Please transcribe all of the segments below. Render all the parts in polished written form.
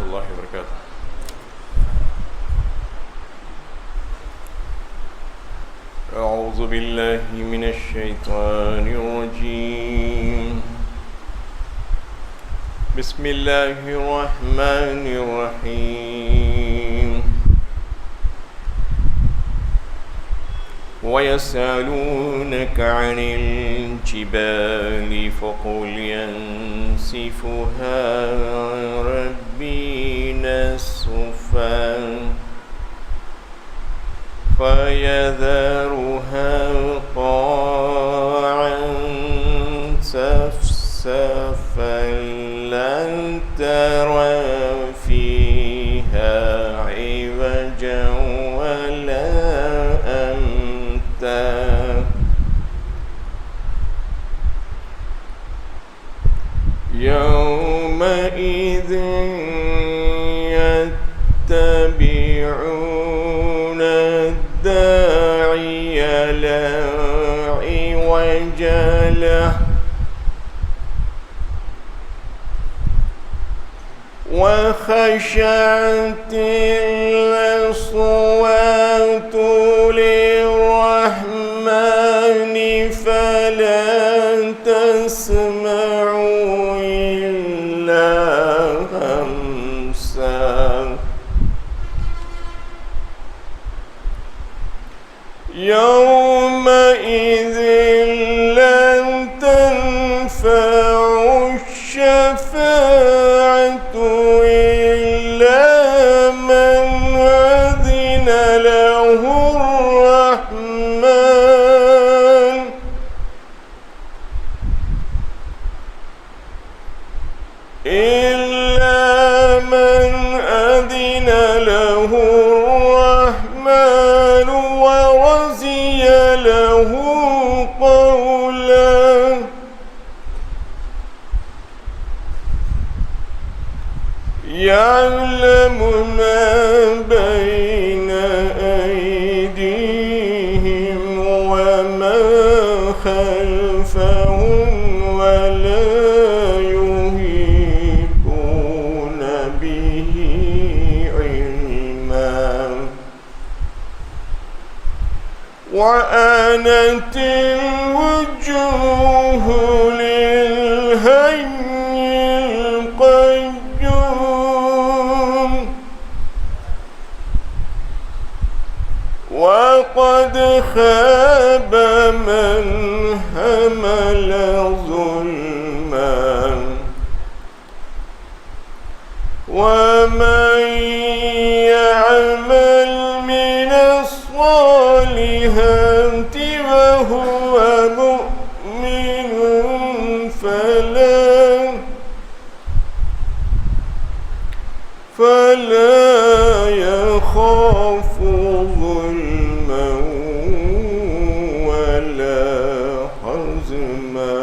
الله وبركاته. أعوذ بالله من الشيطان الرجيم. بسم الله الرحمن الرحيم. ويسألونك عن الجبال فقل ينسفها ربي نسفا فيذرها قاعا سفسفا لن ترى فيها عوجا ولا أمتا يومئذ يتبعون الداعي لا عوج له وخشعت الأصوات للرحمن فلا تسمع إلا همسا يومئذ لن تنفع الشفاعة إلا من أذن له الرحمن ورضي له قولا يعلم ما بين أيديهم وما خلفهم ولا يحيطون به علما وآنت الوجوه للحي القيوم وقد خاب من حمل ظلما ومن يعمل من الصالحات وهو مؤمن فلا يخاف ظلما ولا حزما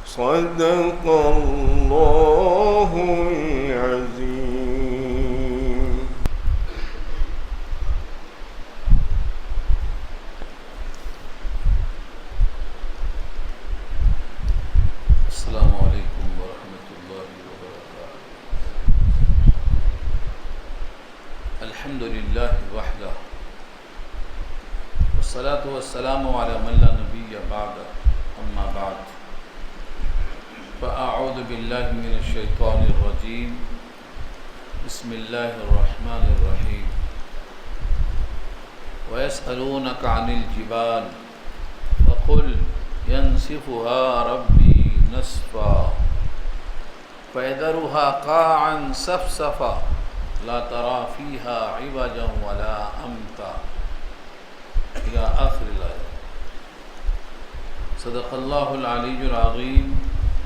صدق الله العظيم. السلام عليكم ورحمة الله وبركاته. الحمد لله وحده والصلاة والسلام على من لا نبي بعده أما بعد فأعوذ بالله من الشيطان الرجيم بسم الله الرحمن الرحيم. ويسألونك عن الجبال فقل ينسفها ربي نسفا فيذرها قاعا سفسفا لا ترى فيها عوجا ولا أمتا إلى آخر الآية. صدق الله العلي العظيم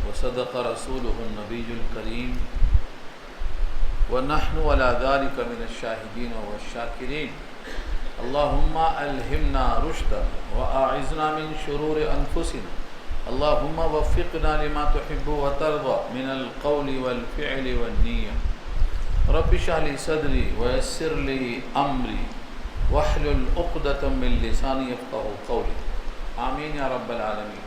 وصدق رسوله النبي الكريم ونحن على ذلك من الشاهدين والشاكرين. اللهم ألهمنا رشدا وأعذنا من شرور أنفسنا. اللهم وفقنا لما تحب وترضى من القول والفعل والنية. رب اشرح لي صدري ويسر لي أمري واحلل عقدة من لساني يفقهوا قولي. آمين يا رب العالمين.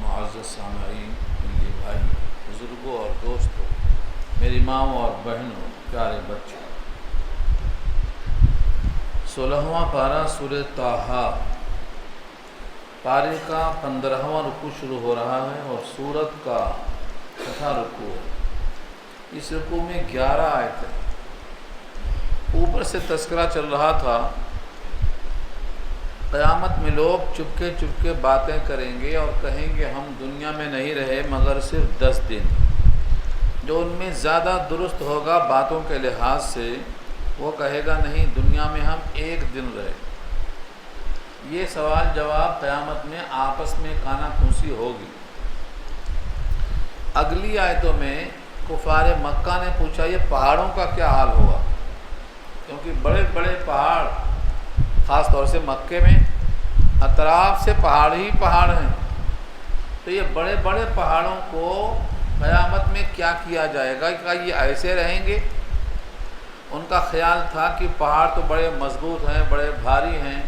معزز سامعین، میرے بھائی، بزرگوں اور دوستوں، میری ماؤں اور بہنوں، پیارے بچوں، 16واں پارہ سورہ طٰہٰ، پارے کا 15واں رکوع شروع ہو رہا ہے اور سورت کا 6واں رکوع ہے۔ اس رکوع میں 11 آیتیں۔ اوپر سے تذکرہ چل رہا تھا قیامت میں لوگ چپکے چپکے باتیں کریں گے اور کہیں گے ہم دنیا میں نہیں رہے مگر صرف 10 دن۔ جو ان میں زیادہ درست ہوگا باتوں کے لحاظ سے وہ کہے گا نہیں، دنیا میں ہم 1 دن رہے۔ یہ سوال جواب قیامت میں آپس میں کانا پھوسی ہوگی۔ اگلی آیتوں میں کفار مکہ نے پوچھا یہ پہاڑوں کا کیا حال ہوگا، کیونکہ بڑے بڑے پہاڑ، خاص طور سے مکے میں اطراف سے پہاڑ ہی پہاڑ ہیں، تو یہ بڑے بڑے پہاڑوں کو قیامت میں کیا کیا جائے گا؟ کیا یہ ایسے رہیں گے؟ ان کا خیال تھا کہ پہاڑ تو بڑے مضبوط ہیں، بڑے بھاری ہیں،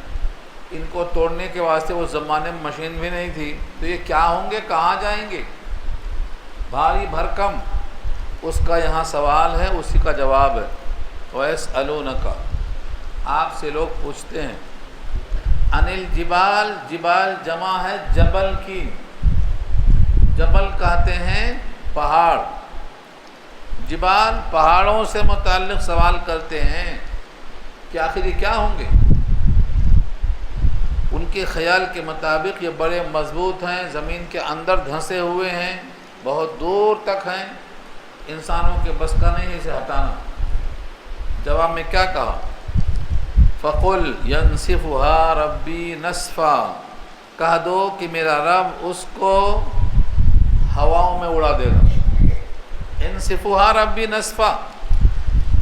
ان کو توڑنے کے واسطے وہ زمانے میں مشین بھی نہیں تھی، تو یہ کیا ہوں گے، کہاں جائیں گے؟ بھاری بھرکم، اس کا یہاں سوال ہے، اسی کا جواب ہے۔ وَيَسْأَلُونَكَ، آپ سے لوگ پوچھتے ہیں، عَنِ الْجِبَالِ، جبال جمع ہے جبل کی، جبل کہتے ہیں پہاڑ، جبال پہاڑوں سے متعلق سوال کرتے ہیں کہ آخر یہ کیا ہوں گے؟ ان کے خیال کے مطابق یہ بڑے مضبوط ہیں، زمین کے اندر دھنسے ہوئے ہیں، بہت دور تک ہیں، انسانوں کے بس کا نہیں اسے ہٹانا۔ جواب میں کیا کہا؟ فَقُلْ يَنْسِفُهَا رَبِّي نَسْفًا، کہہ دو کہ میرا رب اس کو ہواؤں میں اڑا دے گا۔ انسفوہا ربی نصفا،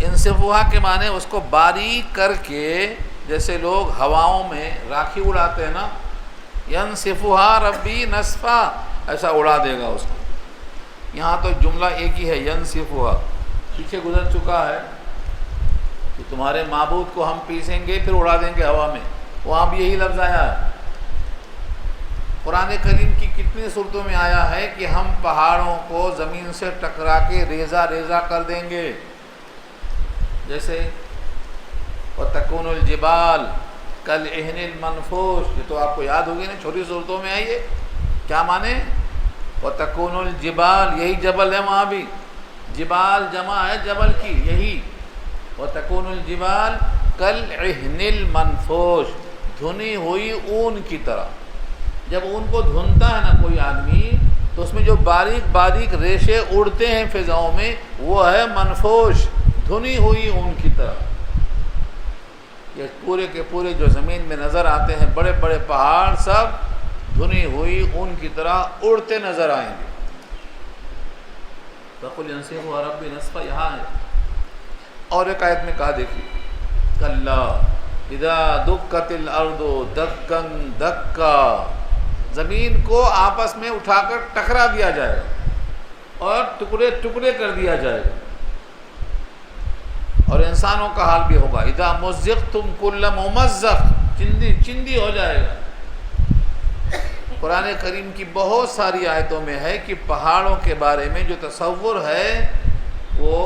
انسفوہا کے معنی اس کو باریک کر کے، جیسے لوگ ہواؤں میں راکھی اڑاتے ہیں نا، ینسفوہا ربی نصفا، ایسا اڑا دے گا اس کو۔ یہاں تو جملہ ایک ہی ہے، ینسفوہا، پیچھے گزر چکا ہے کہ تمہارے معبود کو ہم پیسیں گے پھر اڑا دیں گے ہوا میں، وہاں بھی یہی لفظ آیا ہے۔ قرآن کریم کی کتنی صورتوں میں آیا ہے کہ ہم پہاڑوں کو زمین سے ٹکرا کے ریزہ ریزہ کر دیں گے، جیسے وَتَكُونُ الْجِبَالُ كَالْعِهْنِ الْمَنْفُوشِ، یہ تو آپ کو یاد ہوگی نا، چھوٹی صورتوں میں آئی ہے۔ کیا معنی؟ وَتَكُونُ الْجِبَالُ، یہی جبل ہے، وہاں بھی جبال جمع ہے جبل کی، یہی وَتَكُونُ الْجِبَالُ كَالْعِهْنِ الْمَنْفُوشِ، دھنی ہوئی اون کی طرح۔ جب اون کو دھنتا ہے نا کوئی آدمی تو اس میں جو باریک باریک ریشے اڑتے ہیں فضاؤں میں، وہ ہے منفوش، دھنی ہوئی اون کی طرح۔ یہ پورے کے پورے جو زمین میں نظر آتے ہیں بڑے بڑے پہاڑ، سب دھنی ہوئی اون کی طرح اڑتے نظر آئیں گے۔ فَقُلْ يَنْسِفُهَا رَبِّي نَسْفًا، یہاں ہے۔ اور ایک آیت میں کہا دیکھیے، كَلَّا إِذَا دُكَّتِ الْأَرْضُ دَكًّا دَكًّا، زمین کو آپس میں اٹھا کر ٹکرا دیا جائے گا اور ٹکڑے ٹکڑے کر دیا جائے گا، اور انسانوں کا حال بھی ہوگا، اذا مزقتم کل ممزق، چندی چندی ہو جائے گا۔ قرآن کریم کی بہت ساری آیتوں میں ہے کہ پہاڑوں کے بارے میں جو تصور ہے وہ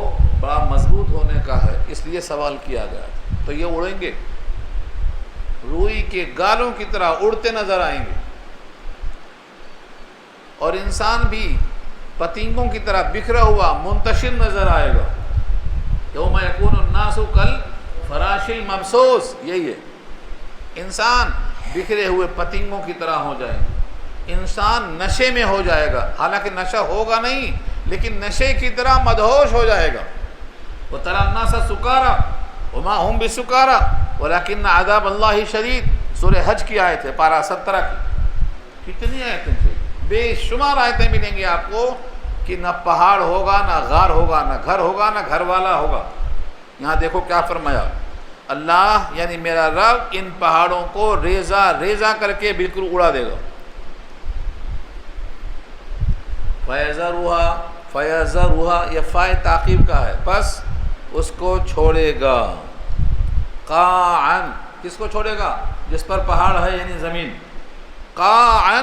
بڑا مضبوط ہونے کا ہے، اس لیے سوال کیا گیا، تو یہ اڑیں گے، روئی کے گالوں کی طرح اڑتے نظر آئیں گے، اور انسان بھی پتنگوں کی طرح بکھرا ہوا منتشر نظر آئے گا۔ یوم یکون الناس کالفراش المبثوث، یہی ہے، انسان بکھرے ہوئے پتنگوں کی طرح ہو جائے گا، انسان نشے میں ہو جائے گا، حالانکہ نشہ ہوگا نہیں لیکن نشے کی طرح مدہوش ہو جائے گا۔ وَتَرَى النَّاسَ سُكَارَىٰ وَمَا هُمْ بِسُكَارَىٰ وَلَكِنَّ عَذَابَ اللَّهِ شَدِيدٌ، سورہ حج کی آیت ہے، پارہ 17 کی۔ کتنی آیتیں تھیں؟ بے شمار آیتیں ملیں گی آپ کو کہ نہ پہاڑ ہوگا، نہ غار ہوگا، نہ گھر ہوگا، نہ گھر والا ہوگا۔ یہاں دیکھو کیا فرمایا، اللہ یعنی میرا رب ان پہاڑوں کو ریزہ ریزہ کر کے بالکل اڑا دے گا۔ فَيَذَرُهَا، یہ فائے تعقیب کا ہے، پس اس کو چھوڑے گا، قاعًا، کس کو چھوڑے گا؟ جس پر پہاڑ ہے یعنی زمین، قاعًا،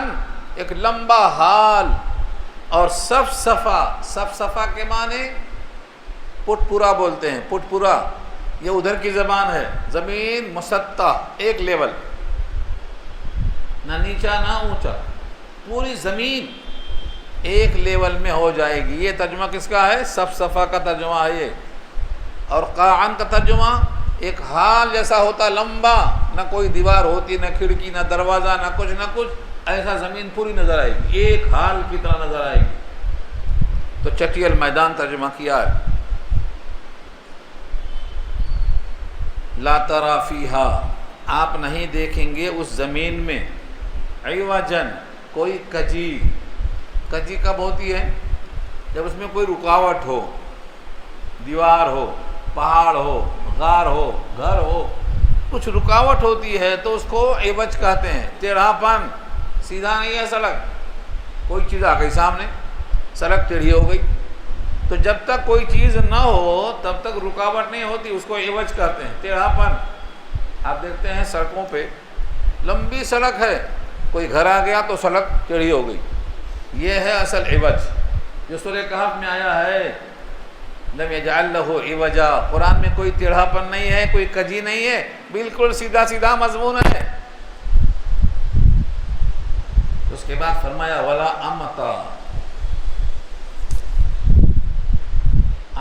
ایک لمبا حال، اور صفصفہ کے معنی پٹ پورا بولتے ہیں، پٹ پورا یہ ادھر کی زبان ہے، زمین مسطح ایک لیول، نہ نیچا نہ اونچا، پوری زمین ایک لیول میں ہو جائے گی۔ یہ ترجمہ کس کا ہے؟ صفصفہ کا ترجمہ ہے یہ۔ اور قاعن کا ترجمہ ایک حال جیسا ہوتا لمبا، نہ کوئی دیوار ہوتی، نہ کھڑکی، نہ دروازہ، نہ کچھ، ایسا زمین پوری نظر آئے گی، ایک حال کی طرح نظر آئے گی۔ تو چٹیل میدان ترجمہ کیا ہے، لا تری فیہا، آپ نہیں دیکھیں گے اس زمین میں، عوجن، کوئی کجی کب ہوتی ہے؟ جب اس میں کوئی رکاوٹ ہو، دیوار ہو، پہاڑ ہو، غار ہو، گھر ہو، کچھ رکاوٹ ہوتی ہے تو اس کو عوج کہتے ہیں، ٹیڑھا پن، سیدھا نہیں ہے سڑک، کوئی چیز آ گئی سامنے، سڑک ٹیڑھی ہو گئی، تو جب تک کوئی چیز نہ ہو تب تک رکاوٹ نہیں ہوتی، اس کو عوج کہتے ہیں، ٹیڑھا پن۔ آپ دیکھتے ہیں سڑکوں پہ لمبی سڑک ہے، کوئی گھر آ گیا تو سڑک ٹیڑھی ہو گئی، یہ ہے اصل عوج، جو سورہ کہف میں آیا ہے، لم یجعل لہ عوجا، قرآن میں کوئی ٹیڑھا پن نہیں ہے، کوئی کجی نہیں ہے، بالکل سیدھا مضمون ہے۔ اس کے بعد فرمایا ولا امتا،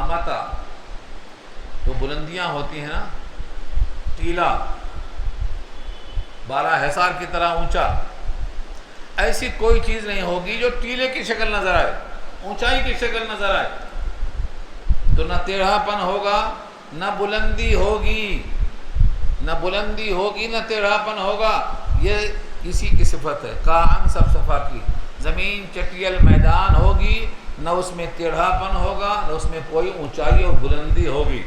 امتا تو بلندیاں ہوتی ہیں نا، ٹیلا، بالا حصار کی طرح اونچا، ایسی کوئی چیز نہیں ہوگی جو ٹیلے کی شکل نظر آئے، اونچائی کی شکل نظر آئے، تو نہ ٹیڑھا پن ہوگا، نہ بلندی ہوگی، نہ ٹیڑھا پن ہوگا، یہ اسی کی صفت ہے، کان صفصفہ کی، زمین چٹیل میدان ہوگی، نہ اس میں ٹیڑھا پن ہوگا، نہ اس میں کوئی اونچائی اور بلندی ہوگی۔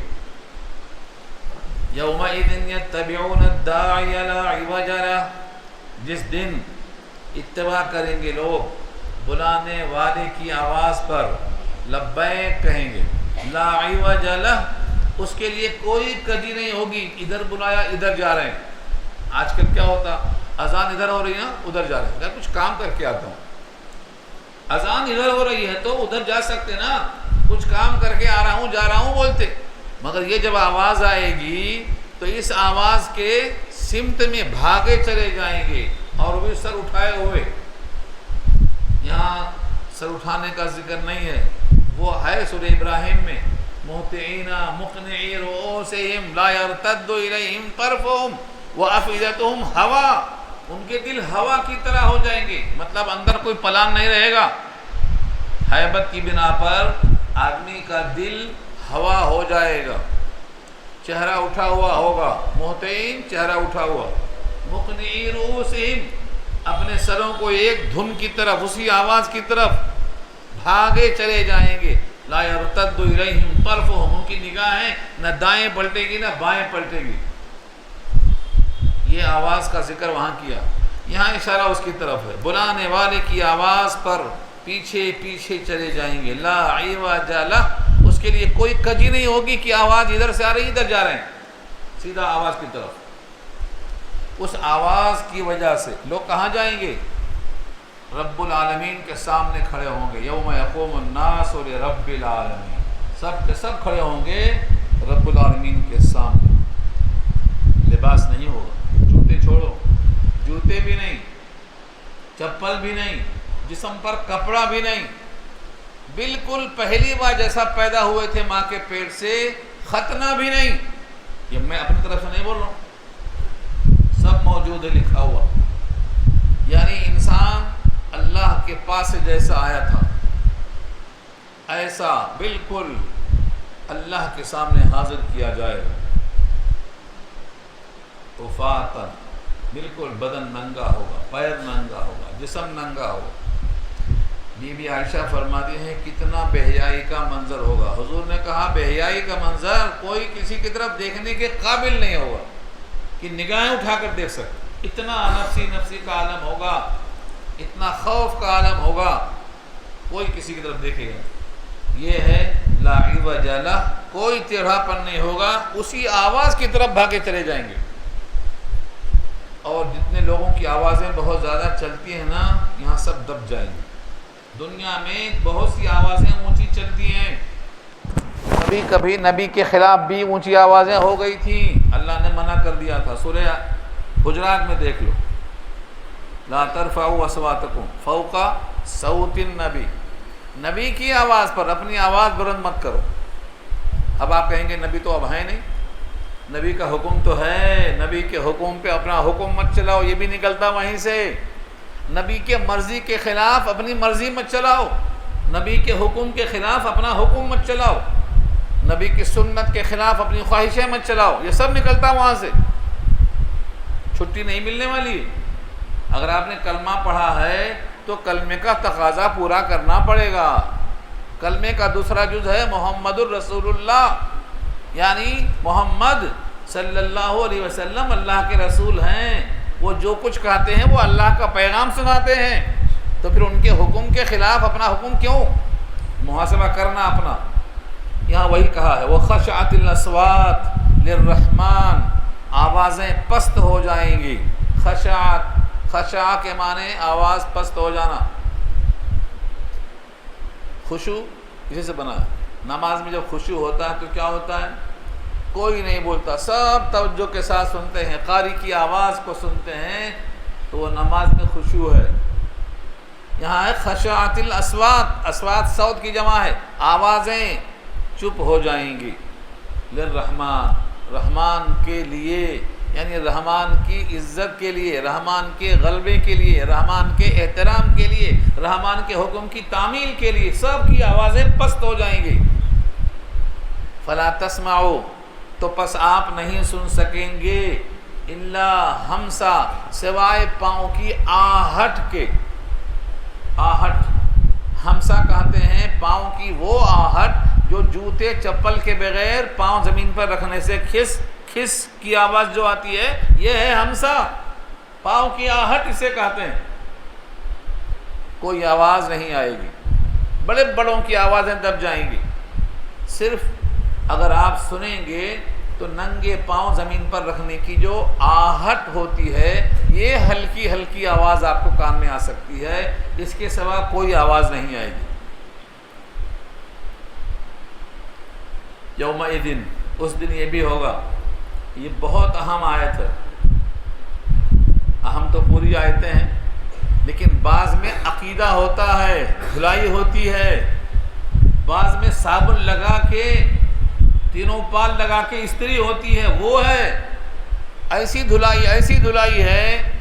یومئذ یتبعون الداعی لا عوج لہ، جس دن اتباع کریں گے لوگ بلانے والے کی آواز پر، لبیک کہیں گے، لا عوج لہ، اس کے لیے کوئی کجی نہیں ہوگی، ادھر بلایا ادھر جا رہے ہیں۔ آج کل کیا ہوتا، اذان ادھر ہو رہی ہے ادھر جا رہے ہیں، اگر کچھ کام کر کے آتا ہوں، اذان ادھر ہو رہی ہے تو ادھر جا سکتے نا، کچھ کام کر کے آ رہا ہوں جا رہا ہوں بولتے، مگر یہ جب آواز آئے گی تو اس آواز کے سمت میں بھاگے چلے جائیں گے، اور وہ سر اٹھائے ہوئے، یہاں سر اٹھانے کا ذکر نہیں ہے، وہ ہے سورہ ابراہیم میں، مہطعین مقنعی رؤوسہم لا یرتد الیہم طرفہم وافئدتہم ہوا، ان کے دل ہوا کی طرح ہو جائیں گے، مطلب اندر کوئی پلان نہیں رہے گا، ہیبت کی بنا پر آدمی کا دل ہوا ہو جائے گا، چہرہ اٹھا ہوا ہوگا، مہطعین چہرہ اٹھا ہوا، مقنعی رؤوسہم اپنے سروں کو ایک دھن کی طرف، اسی آواز کی طرف بھاگے چلے جائیں گے، لا یرتد الیہم طرفہم، ان کی نگاہیں نہ دائیں پلٹے گی نہ بائیں پلٹے گی، یہ آواز کا ذکر وہاں کیا، یہاں اشارہ اس کی طرف ہے، بلانے والے کی آواز پر پیچھے پیچھے چلے جائیں گے، لا عوج لہ، اس کے لیے کوئی کجی نہیں ہوگی کہ آواز ادھر سے آ رہی ادھر جا رہے ہیں، سیدھا آواز کی طرف۔ اس آواز کی وجہ سے لوگ کہاں جائیں گے؟ رب العالمین کے سامنے کھڑے ہوں گے، یوم یقوم الناس لرب العالمین، سب کے سب کھڑے ہوں گے رب العالمین کے سامنے، لباس نہیں ہوگا، جوتے چھوڑو، جوتے بھی نہیں، چپل بھی نہیں، جسم پر کپڑا بھی نہیں، بالکل پہلی بار جیسا پیدا ہوئے تھے ماں کے پیٹ سے، ختنہ بھی نہیں، یہ میں اپنی طرف سے نہیں بول رہا ہوں، سب موجود ہے لکھا ہوا، یعنی انسان اللہ کے پاس سے جیسا آیا تھا ایسا بالکل اللہ کے سامنے حاضر کیا جائے، وفاتن، بالکل بدن ننگا ہوگا، پیر ننگا ہوگا، جسم ننگا ہوگا۔ بی بی عائشہ فرماتی ہیں کتنا بے حیائی کا منظر ہوگا، حضور نے کہا بے حیائی کا منظر کوئی کسی کی طرف دیکھنے کے قابل نہیں ہوگا کہ نگاہیں اٹھا کر دیکھ سکتے، اتنا نفسی کا عالم ہوگا، اتنا خوف کا عالم ہوگا، کوئی کسی کی طرف دیکھے گا، یہ ہے لا عوج لہ، کوئی ٹیڑھا پن نہیں ہوگا، اسی آواز کی طرف بھاگے چلے جائیں گے۔ اور جتنے لوگوں کی آوازیں بہت زیادہ چلتی ہیں نا یہاں سب دب جائیں گے. دنیا میں بہت سی آوازیں اونچی چلتی ہیں. کبھی کبھی نبی کے خلاف بھی اونچی آوازیں ہو گئی تھیں، اللہ نے منع کر دیا تھا. سورہ حجرات میں دیکھ لو، لا ترفعوا اصواتکم فوق صوت النبی، نبی کی آواز پر اپنی آواز بلند مت کرو. اب آپ کہیں گے نبی تو اب ہے نہیں، نبی کا حکم تو ہے، نبی کے حکم پہ اپنا حکم مت چلاؤ، یہ بھی نکلتا وہیں سے. نبی کے مرضی کے خلاف اپنی مرضی مت چلاؤ، نبی کے حکم کے خلاف اپنا حکم مت چلاؤ، نبی کی سنت کے خلاف اپنی خواہشیں مت چلاؤ. یہ سب نکلتا وہاں سے، چھٹی نہیں ملنے والی. اگر آپ نے کلمہ پڑھا ہے تو کلمے کا تقاضا پورا کرنا پڑے گا. کلمے کا دوسرا جز ہے محمد الرسول اللہ، یعنی محمد صلی اللہ علیہ وسلم اللہ کے رسول ہیں. وہ جو کچھ کہتے ہیں وہ اللہ کا پیغام سناتے ہیں، تو پھر ان کے حکم کے خلاف اپنا حکم کیوں؟ محاسبہ کرنا اپنا. یہاں وہی کہا ہے وَخَشَعَتِ الْأَصْوَاتُ لِلرَّحْمَنِ، آوازیں پست ہو جائیں گی. خشعت، خشع کے معنی آواز پست ہو جانا. خشوع اسی سے بنا ہے. نماز میں جب خشوع ہوتا ہے تو کیا ہوتا ہے؟ کوئی نہیں بولتا، سب توجہ کے ساتھ سنتے ہیں، قاری کی آواز کو سنتے ہیں، تو وہ نماز میں خشوع ہے. یہاں ہے خشعت الاصوات، اصوات صوت کی جمع ہے، آوازیں چپ ہو جائیں گی. للرحمن، رحمان کے لیے، یعنی رحمان کی عزت کے لیے، رحمان کے غلبے کے لیے، رحمان کے احترام کے لیے، رحمان کے حکم کی تعمیل کے لیے سب کی آوازیں پست ہو جائیں گی. فلا تسمعوا، تو پس آپ نہیں سن سکیں گے، الا ہمسا، سوائے پاؤں کی آہٹ کے. آہٹ، ہمسا کہتے ہیں پاؤں کی وہ آہٹ جو جوتے چپل کے بغیر پاؤں زمین پر رکھنے سے کھس کھس کی آواز جو آتی ہے، یہ ہے ہمسا. پاؤں کی آہٹ اسے کہتے ہیں. کوئی آواز نہیں آئے گی، بڑے بڑوں کی آوازیں دب جائیں گی. صرف اگر آپ سنیں گے تو ننگے پاؤں زمین پر رکھنے کی جو آہٹ ہوتی ہے، یہ ہلکی ہلکی آواز آپ کو کان میں آ سکتی ہے، اس کے سوا کوئی آواز نہیں آئے گی. یومئذ، اس دن یہ بھی ہوگا. یہ بہت اہم آیت ہے. اہم تو پوری آیتیں ہیں، لیکن بعض میں عقیدہ ہوتا ہے، دھلائی ہوتی ہے، بعض میں صابن لگا کے، تینوں پال لگا کے استری ہوتی ہے، وہ ہے. ایسی دھلائی ہے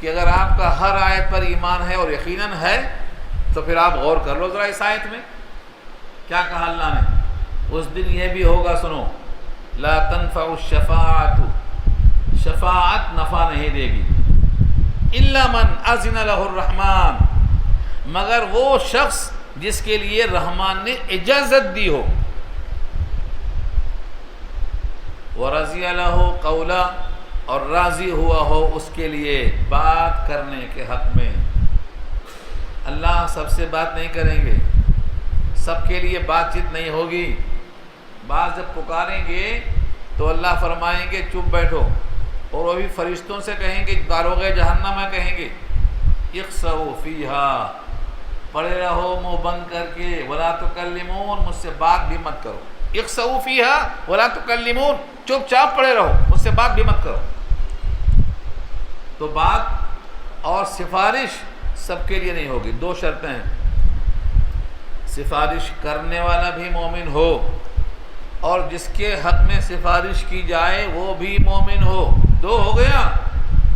کہ اگر آپ کا ہر آیت پر ایمان ہے اور یقیناً ہے تو پھر آپ غور کر لو ذرا اس آیت میں کیا کہا اللہ نے. اس دن یہ بھی ہوگا، سنو، لا تنفع الشفاعت، شفاعت نفع نہیں دے گی، الا من اذن له الرحمن، مگر وہ شخص جس کے لیے رحمان نے اجازت دی ہو. ورضی له قولا، اور راضی ہوا ہو اس کے لیے بات کرنے کے حق میں. اللہ سب سے بات نہیں کریں گے، سب کے لیے بات چیت نہیں ہوگی. بعض جب پکاریں گے تو اللہ فرمائیں گے چپ بیٹھو، اور وہ بھی فرشتوں سے کہیں گے، داروغ جہنم میں کہیں گے اخسؤوا فیہا، پڑے رہو منہ بند کر کے، ولا تکلمون، مجھ سے بات بھی مت کرو. اخسؤوا فیہا ولا تکلمون، چپ چاپ پڑے رہو، مجھ سے بات بھی مت کرو. تو بات اور سفارش سب کے لیے نہیں ہوگی. دو شرطیں ہیں، سفارش کرنے والا بھی مومن ہو اور جس کے حق میں سفارش کی جائے وہ بھی مومن ہو. دو ہو گیا.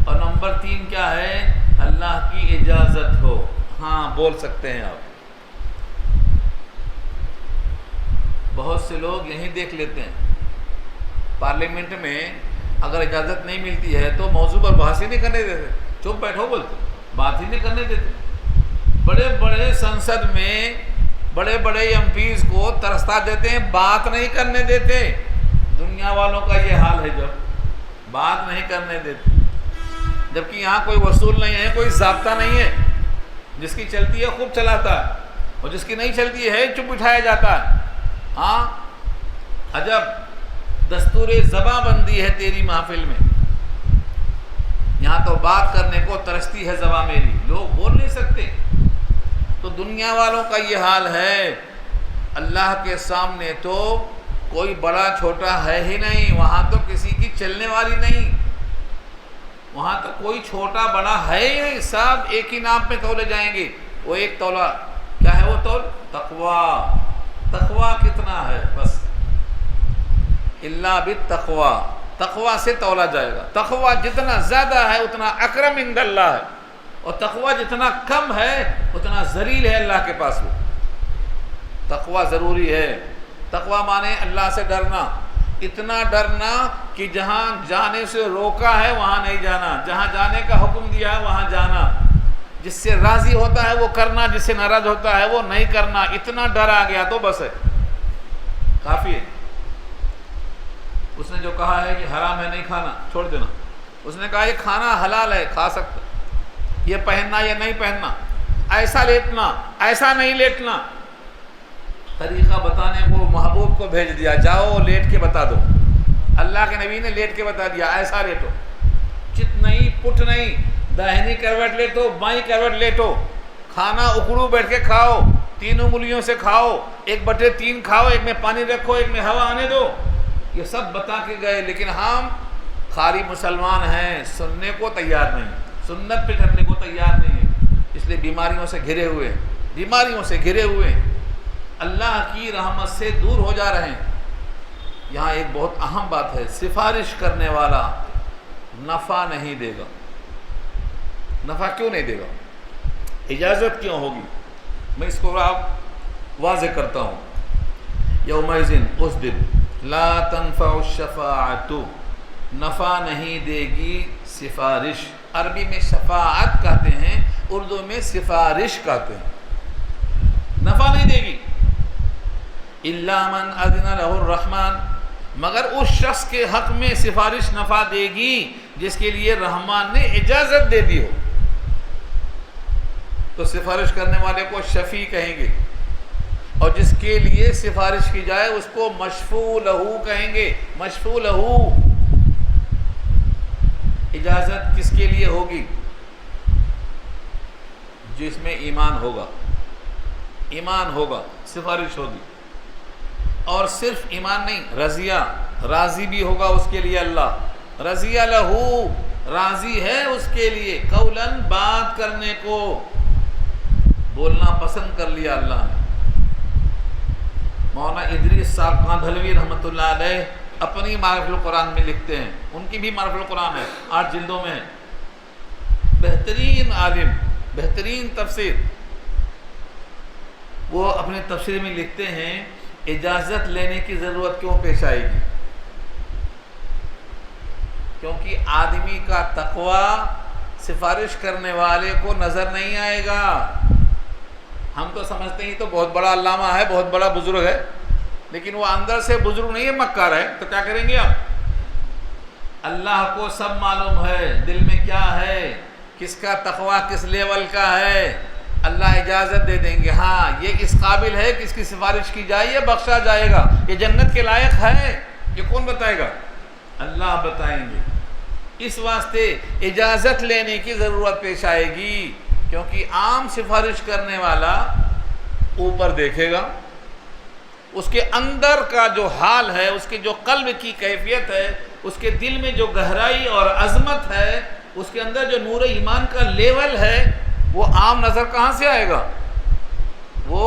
اور نمبر 3 کیا ہے؟ اللہ کی اجازت ہو، ہاں بول سکتے ہیں آپ. بہت سے لوگ یہیں دیکھ لیتے ہیں، پارلیمنٹ میں اگر اجازت نہیں ملتی ہے تو موضوع پر بحث ہی نہیں کرنے دیتے، چپ بیٹھو بولتے، بات ہی نہیں کرنے دیتے. بڑے بڑے سنسد میں بڑے بڑے ایم پیز کو ترستا دیتے ہیں، بات نہیں کرنے دیتے. دنیا والوں کا یہ حال ہے، جب بات نہیں کرنے دیتے، جبکہ یہاں کوئی وصول نہیں ہے، کوئی ضابطہ نہیں ہے. جس کی چلتی ہے خوب چلاتا ہے، اور جس کی نہیں چلتی ہے چپ بٹھایا جاتا ہے. ہاں عجب دستور زباں بندی ہے تیری محفل میں. یہاں تو بات کرنے کو ترستی ہے زبان میری، لوگ بول نہیں سکتے۔ تو دنیا والوں کا یہ حال ہے، اللہ کے سامنے تو کوئی بڑا چھوٹا ہے ہی نہیں، وہاں تو کسی کی چلنے والی نہیں، وہاں تو کوئی چھوٹا بڑا ہے ہی نہیں، سب ایک ہی نام پہ تولے جائیں گے۔ وہ ایک تولہ کیا ہے؟ وہ تول تقویٰ۔ تقویٰ کتنا ہے؟ بس اللہ بالتقویٰ، تقویٰ سے تولا جائے گا۔ تقویٰ جتنا زیادہ ہے اتنا اکرم عند اللہ ہے، اور تقویٰ جتنا کم ہے اتنا ذلیل ہے اللہ کے پاس۔ وہ تقویٰ ضروری ہے۔ تقویٰ مانے اللہ سے ڈرنا، اتنا ڈرنا کہ جہاں جانے سے روکا ہے وہاں نہیں جانا، جہاں جانے کا حکم دیا ہے وہاں جانا، جس سے راضی ہوتا ہے وہ کرنا، جس سے ناراض ہوتا ہے وہ نہیں کرنا۔ اتنا ڈر آ گیا تو بس ہے، کافی ہے۔ اس نے جو کہا ہے کہ حرام ہے نہیں کھانا، چھوڑ دینا۔ اس نے کہا یہ کھانا حلال ہے، کھا سکتا، یہ پہننا یہ نہیں پہننا، ایسا لیٹنا ایسا نہیں لیٹنا، طریقہ بتانے کو محبوب کو بھیج دیا، جاؤ لیٹ کے بتا دو۔ اللہ کے نبی نے لیٹ کے بتا دیا، ایسا لیٹو، چت نہیں پٹ نہیں، داہنی کروٹ لیٹو بائیں کروٹ لیٹو، کھانا اکڑو بیٹھ کے کھاؤ، 3 انگلیوں سے کھاؤ، 1/3 کھاؤ، ایک میں پانی رکھو ایک میں ہوا آنے دو۔ یہ سب بتا کے گئے، لیکن ہم خالی مسلمان ہیں، سننے کو تیار نہیں، سنت پہ کرنے کو تیار نہیں ہے، اس لیے بیماریوں سے گھرے ہوئے ہیں، بیماریوں سے گھرے ہوئے ہیں، اللہ کی رحمت سے دور ہو جا رہے ہیں۔ یہاں ایک بہت اہم بات ہے، سفارش کرنے والا نفع نہیں دے گا۔ نفع کیوں نہیں دے گا؟ اجازت کیوں ہوگی؟ میں اس کو آپ واضح کرتا ہوں۔ یومئذ، اس دن، لا تنفع الشفاعت، نفع نہیں دے گی سفارش۔ عربی میں شفاعت کہتے ہیں، اردو میں سفارش کہتے ہیں، نفع نہیں دے گی۔ الا من اذن له الرحمن، مگر اس شخص کے حق میں سفارش نفع دے گی جس کے لیے رحمان نے اجازت دے دی ہو۔ تو سفارش کرنے والے کو شفیع کہیں گے، اور جس کے لیے سفارش کی جائے اس کو مشفوع لہو کہیں گے، مشفوع لہو۔ اجازت کس کے لیے ہوگی؟ جس میں ایمان ہوگا، ایمان ہوگا سفارش ہوگی۔ اور صرف ایمان نہیں، رضیہ، راضی بھی ہوگا اس کے لیے اللہ، رضیہ لہو، راضی ہے اس کے لیے، قولاً بات کرنے کو، بولنا پسند کر لیا اللہ نے۔ مولانا ادریس صاحب کاندھلوی رحمۃ اللہ علیہ اپنی معرفت القرآن میں لکھتے ہیں، ان کی بھی معرفت القرآن ہے، 8 جلدوں میں ہے، بہترین عالم، بہترین تفسیر۔ وہ اپنے تفسیر میں لکھتے ہیں، اجازت لینے کی ضرورت کیوں پیش آئے گی؟ کیونکہ آدمی کا تقویٰ سفارش کرنے والے کو نظر نہیں آئے گا۔ ہم تو سمجھتے ہیں تو بہت بڑا علامہ ہے، بہت بڑا بزرگ ہے، لیکن وہ اندر سے بزرگ نہیں ہے، مکار ہے، تو کیا کریں گے آپ؟ اللہ کو سب معلوم ہے دل میں کیا ہے، کس کا تقویٰ کس لیول کا ہے۔ اللہ اجازت دے دیں گے، ہاں یہ اس قابل ہے کہ اس کی سفارش کی جائے، یہ بخشا جائے گا، یہ جنت کے لائق ہے۔ یہ کون بتائے گا؟ اللہ بتائیں گے۔ اس واسطے اجازت لینے کی ضرورت پیش آئے گی، کیونکہ عام سفارش کرنے والا اوپر دیکھے گا، اس کے اندر کا جو حال ہے، اس کے جو قلب کی کیفیت ہے، اس کے دل میں جو گہرائی اور عظمت ہے، اس کے اندر جو نور ایمان کا لیول ہے، وہ عام نظر کہاں سے آئے گا؟ وہ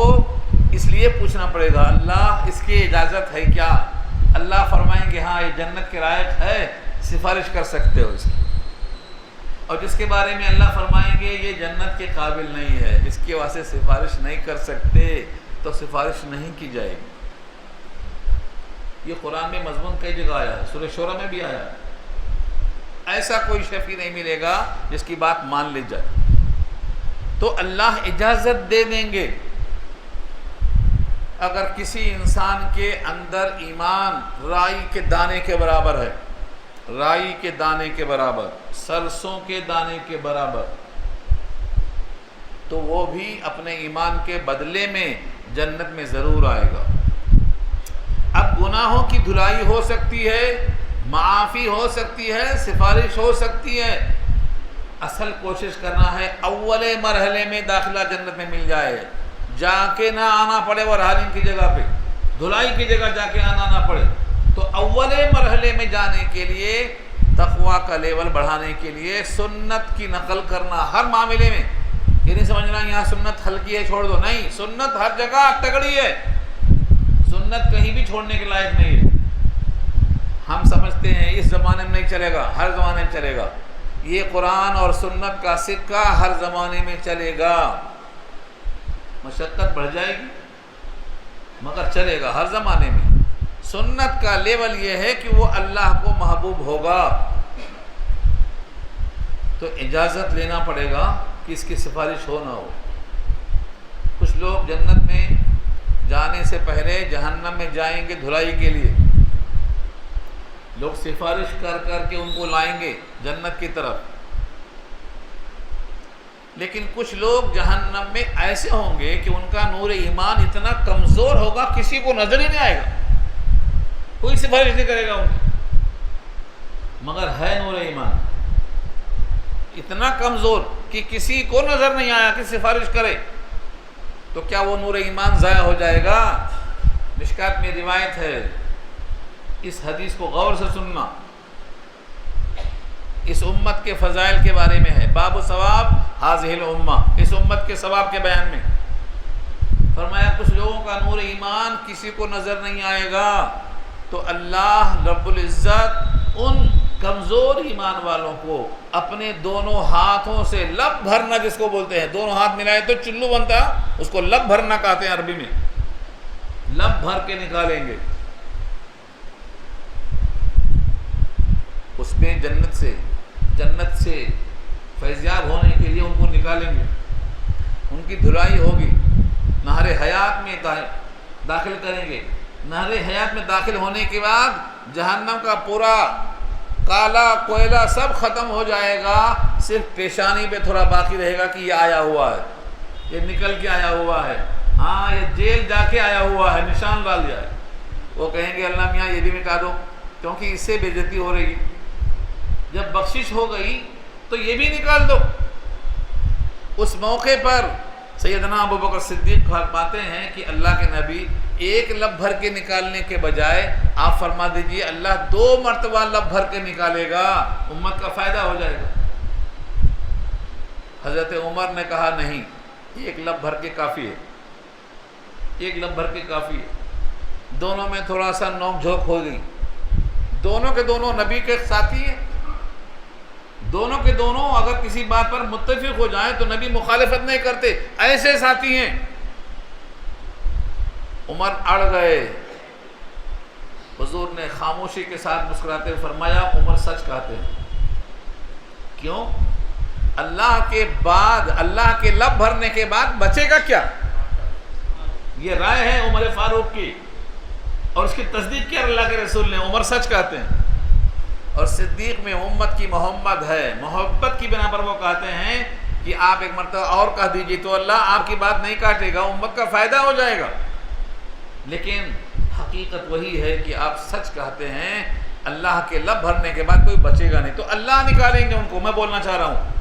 اس لیے پوچھنا پڑے گا، اللہ اس کی اجازت ہے کیا؟ اللہ فرمائیں گے ہاں یہ جنت کے لائق ہے، سفارش کر سکتے ہو اس کی۔ اور جس کے بارے میں اللہ فرمائیں گے یہ جنت کے قابل نہیں ہے، اس کے واسطے سفارش نہیں کر سکتے، تو سفارش نہیں کی جائے گی۔ یہ قرآن میں مضمون کئی جگہ آیا ہے، سورہ شورى میں بھی آیا ہے۔ ایسا کوئی شفیع نہیں ملے گا جس کی بات مان لی جائے، تو اللہ اجازت دے دیں گے۔ اگر کسی انسان کے اندر ایمان رائی کے دانے کے برابر ہے، رائی کے دانے کے برابر، سرسوں کے دانے کے برابر، تو وہ بھی اپنے ایمان کے بدلے میں جنت میں ضرور آئے گا۔ اب گناہوں کی دھلائی ہو سکتی ہے، معافی ہو سکتی ہے، سفارش ہو سکتی ہے، اصل کوشش کرنا ہے اول مرحلے میں داخلہ جنت میں مل جائے، جا کے نہ آنا پڑے اور حالین کی جگہ پہ، دھلائی کی جگہ جا کے آنا نہ پڑے۔ تو اول مرحلے میں جانے کے لیے، تقویٰ کا لیول بڑھانے کے لیے سنت کی نقل کرنا ہر معاملے میں۔ یہ نہیں سمجھنا یہاں سنت ہلکی ہے چھوڑ دو، نہیں، سنت ہر جگہ تگڑی ہے، سنت کہیں بھی چھوڑنے کے لائق نہیں ہے۔ ہم سمجھتے ہیں اس زمانے میں نہیں چلے گا، ہر زمانے میں چلے گا۔ یہ قرآن اور سنت کا سکہ ہر زمانے میں چلے گا، مشقت بڑھ جائے گی مگر چلے گا ہر زمانے میں۔ سنت کا لیول یہ ہے کہ وہ اللہ کو محبوب ہوگا، تو اجازت لینا پڑے گا کہ اس کی سفارش ہو نہ ہو۔ کچھ لوگ جنت میں جانے سے پہلے جہنم میں جائیں گے دھلائی کے لیے، لوگ سفارش کر کر کے ان کو لائیں گے جنت کی طرف، لیکن کچھ لوگ جہنم میں ایسے ہوں گے کہ ان کا نور ایمان اتنا کمزور ہوگا کسی کو نظر ہی نہیں آئے گا، کوئی سفارش نہیں کرے گا ان کی، مگر ہے نور ایمان اتنا کمزور کہ کسی کو نظر نہیں آیا کہ سفارش کرے، تو کیا وہ نور ایمان ضائع ہو جائے گا؟ مشکات میں روایت ہے، اس حدیث کو غور سے سننا، اس امت کے فضائل کے بارے میں ہے، باب ثواب ہذہ الامہ، اس امت کے ثواب کے بیان میں فرمایا کچھ لوگوں کا نور ایمان کسی کو نظر نہیں آئے گا، تو اللہ رب العزت ان کمزور ایمان والوں کو اپنے دونوں ہاتھوں سے لب بھرنا، جس کو بولتے ہیں دونوں ہاتھ ملائے تو چلو بنتا، اس کو لب بھرنا کہتے ہیں عربی میں، لب بھر کے نکالیں گے اس میں جنت سے فیضیاب ہونے کے لیے، ان کو نکالیں گے، ان کی دھلائی ہوگی، نہر حیات میں داخل کریں گے۔ نہر حیات میں داخل ہونے کے بعد جہنم کا پورا کالا کوئلہ سب ختم ہو جائے گا، صرف پیشانی پہ تھوڑا باقی رہے گا کہ یہ آیا ہوا ہے، یہ نکل کے آیا ہوا ہے، ہاں یہ جیل جا کے آیا ہوا ہے، نشان ڈال دیا ہے۔ وہ کہیں گے اللہ میاں یہ بھی مٹا دو، کیونکہ اس سے بے عزتی ہو رہی، جب بخشش ہو گئی تو یہ بھی نکال دو۔ اس موقع پر سیدنا ابو بکر صدیق فرماتے ہیں کہ اللہ کے نبی ایک لب بھر کے نکالنے کے بجائے آپ فرما دیجئے اللہ 2 مرتبہ لب بھر کے نکالے گا، امت کا فائدہ ہو جائے گا۔ حضرت عمر نے کہا نہیں، ایک لب بھر کے کافی ہے، ایک لب بھر کے کافی ہے۔ دونوں میں تھوڑا سا نوک جھوک ہو گئی، دونوں کے دونوں نبی کے ساتھی ہیں، دونوں کے دونوں اگر کسی بات پر متفق ہو جائیں تو نبی مخالفت نہیں کرتے، ایسے ساتھی ہیں۔ عمر اڑ گئے، حضور نے خاموشی کے ساتھ مسکراتے ہوئے فرمایا عمر سچ کہتے ہیں۔ کیوں؟ اللہ کے بعد، اللہ کے لب بھرنے کے بعد بچے گا کیا؟ یہ رائے ہے عمر فاروق کی، اور اس کی تصدیق کیا اللہ کے رسول نے، عمر سچ کہتے ہیں۔ اور صدیق میں امت کی محمد ہے، محبت کی بنا پر وہ کہتے ہیں کہ آپ ایک مرتبہ اور کہہ دیجئے تو اللہ آپ کی بات نہیں کاٹے گا، امت کا فائدہ ہو جائے گا۔ لیکن حقیقت وہی ہے کہ آپ سچ کہتے ہیں، اللہ کے لب بھرنے کے بعد کوئی بچے گا نہیں، تو اللہ نکالیں گے ان کو۔ میں بولنا چاہ رہا ہوں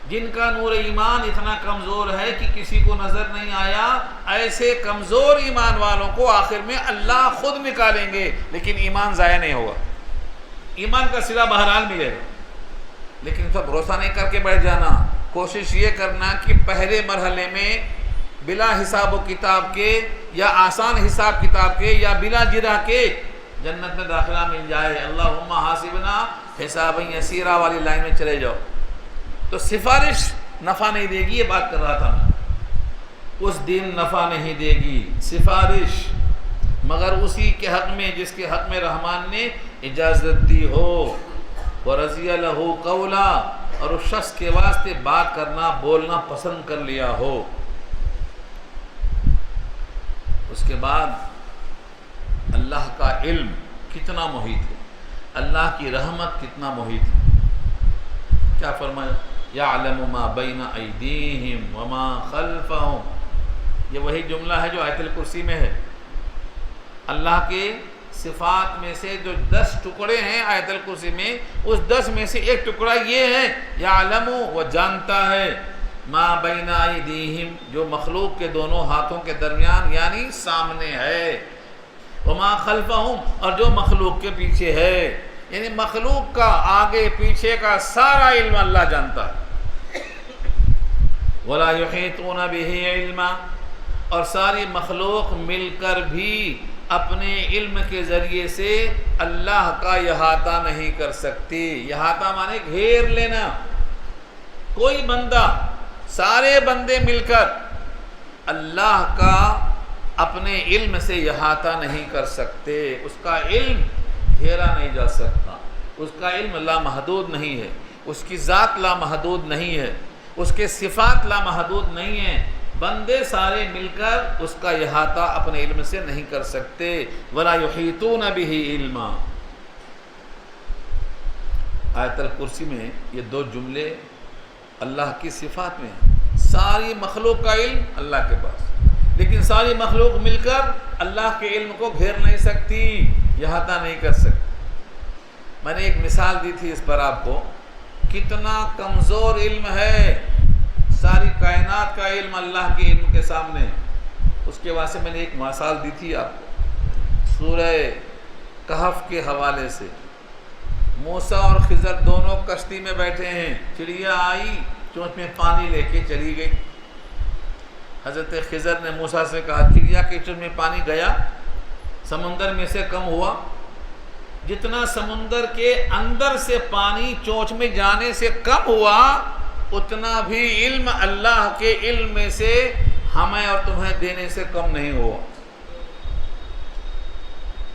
جن کا نور ایمان اتنا کمزور ہے کہ کسی کو نظر نہیں آیا، ایسے کمزور ایمان والوں کو آخر میں اللہ خود نکالیں گے، لیکن ایمان ضائع نہیں ہوگا، ایمان کا صلہ بہرحال ملے گا۔ لیکن سب بھروسہ نہیں کر کے بیٹھ جانا، کوشش یہ کرنا کہ پہلے مرحلے میں بلا حساب و کتاب کے یا آسان حساب کتاب کے یا بلا جرح کے جنت میں داخلہ مل جائے۔ اللہم حاسبنا حسابا یسیرا والی لائن میں چلے جاؤ، تو سفارش نفع نہیں دے گی، یہ بات کر رہا تھا میں، اس دن نفع نہیں دے گی سفارش، مگر اسی کے حق میں جس کے حق میں رحمان نے اجازت دی ہو، وَرَضِيَ لَهُ قَوْلًا، اور اس شخص کے واسطے بات کرنا بولنا پسند کر لیا ہو۔ اس کے بعد اللہ کا علم کتنا محیط ہے، اللہ کی رحمت کتنا محیط ہے۔ کیا فرمایا؟ يَعْلَمُ مَا بَيْنَ أَيْدِيهِمْ وَمَا خَلْفَهُمْ، یہ وہی جملہ ہے جو آیت الکرسی میں ہے۔ اللہ کے صفات میں سے جو 10 ٹکڑے ہیں آیت الکرسی میں، اس 10 میں سے ایک ٹکڑا یہ ہے یعلم، وہ جانتا ہے، ما بین ایدیہم، جو مخلوق کے دونوں ہاتھوں کے درمیان یعنی سامنے ہے، وما خلفہم، اور جو مخلوق کے پیچھے ہے، یعنی مخلوق کا آگے پیچھے کا سارا علم اللہ جانتا ہے۔ ولا یحیطون بہ علما، اور ساری مخلوق مل کر بھی اپنے علم کے ذریعے سے اللہ کا احاطہ نہیں کر سکتی۔ احاطہ مانے گھیر لینا، کوئی بندہ، سارے بندے مل کر اللہ کا اپنے علم سے احاطہ نہیں کر سکتے، اس کا علم گھیرا نہیں جا سکتا، اس کا علم لامحدود نہیں ہے، اس کی ذات لامحدود نہیں ہے، اس کے صفات لامحدود نہیں ہیں، بندے سارے مل کر اس کا احاطہ اپنے علم سے نہیں کر سکتے۔ وَلَا يُحِيطُونَ بِهِ عِلْمًا۔ آیت الکرسی میں یہ 2 جملے اللہ کی صفات میں ہیں۔ ساری مخلوق کا علم اللہ کے پاس، لیکن ساری مخلوق مل کر اللہ کے علم کو گھیر نہیں سکتی، احاطہ نہیں کر سکتی۔ میں نے ایک مثال دی تھی اس پر آپ کو، کتنا کمزور علم ہے، ساری کائنات کا علم اللہ کے علم کے سامنے۔ اس کے واسطے میں نے ایک مثال دی تھی آپ کو سورہ کہف کے حوالے سے۔ موسیٰ اور خضر دونوں کشتی میں بیٹھے ہیں، چڑیا آئی چونچ میں پانی لے کے چلی گئی۔ حضرت خضر نے موسیٰ سے کہا چڑیا کے چونچ میں پانی گیا، سمندر میں سے کم ہوا، جتنا سمندر کے اندر سے پانی چونچ میں جانے سے کم ہوا، اتنا بھی علم اللہ کے علم میں سے ہمیں اور تمہیں دینے سے کم نہیں ہوا۔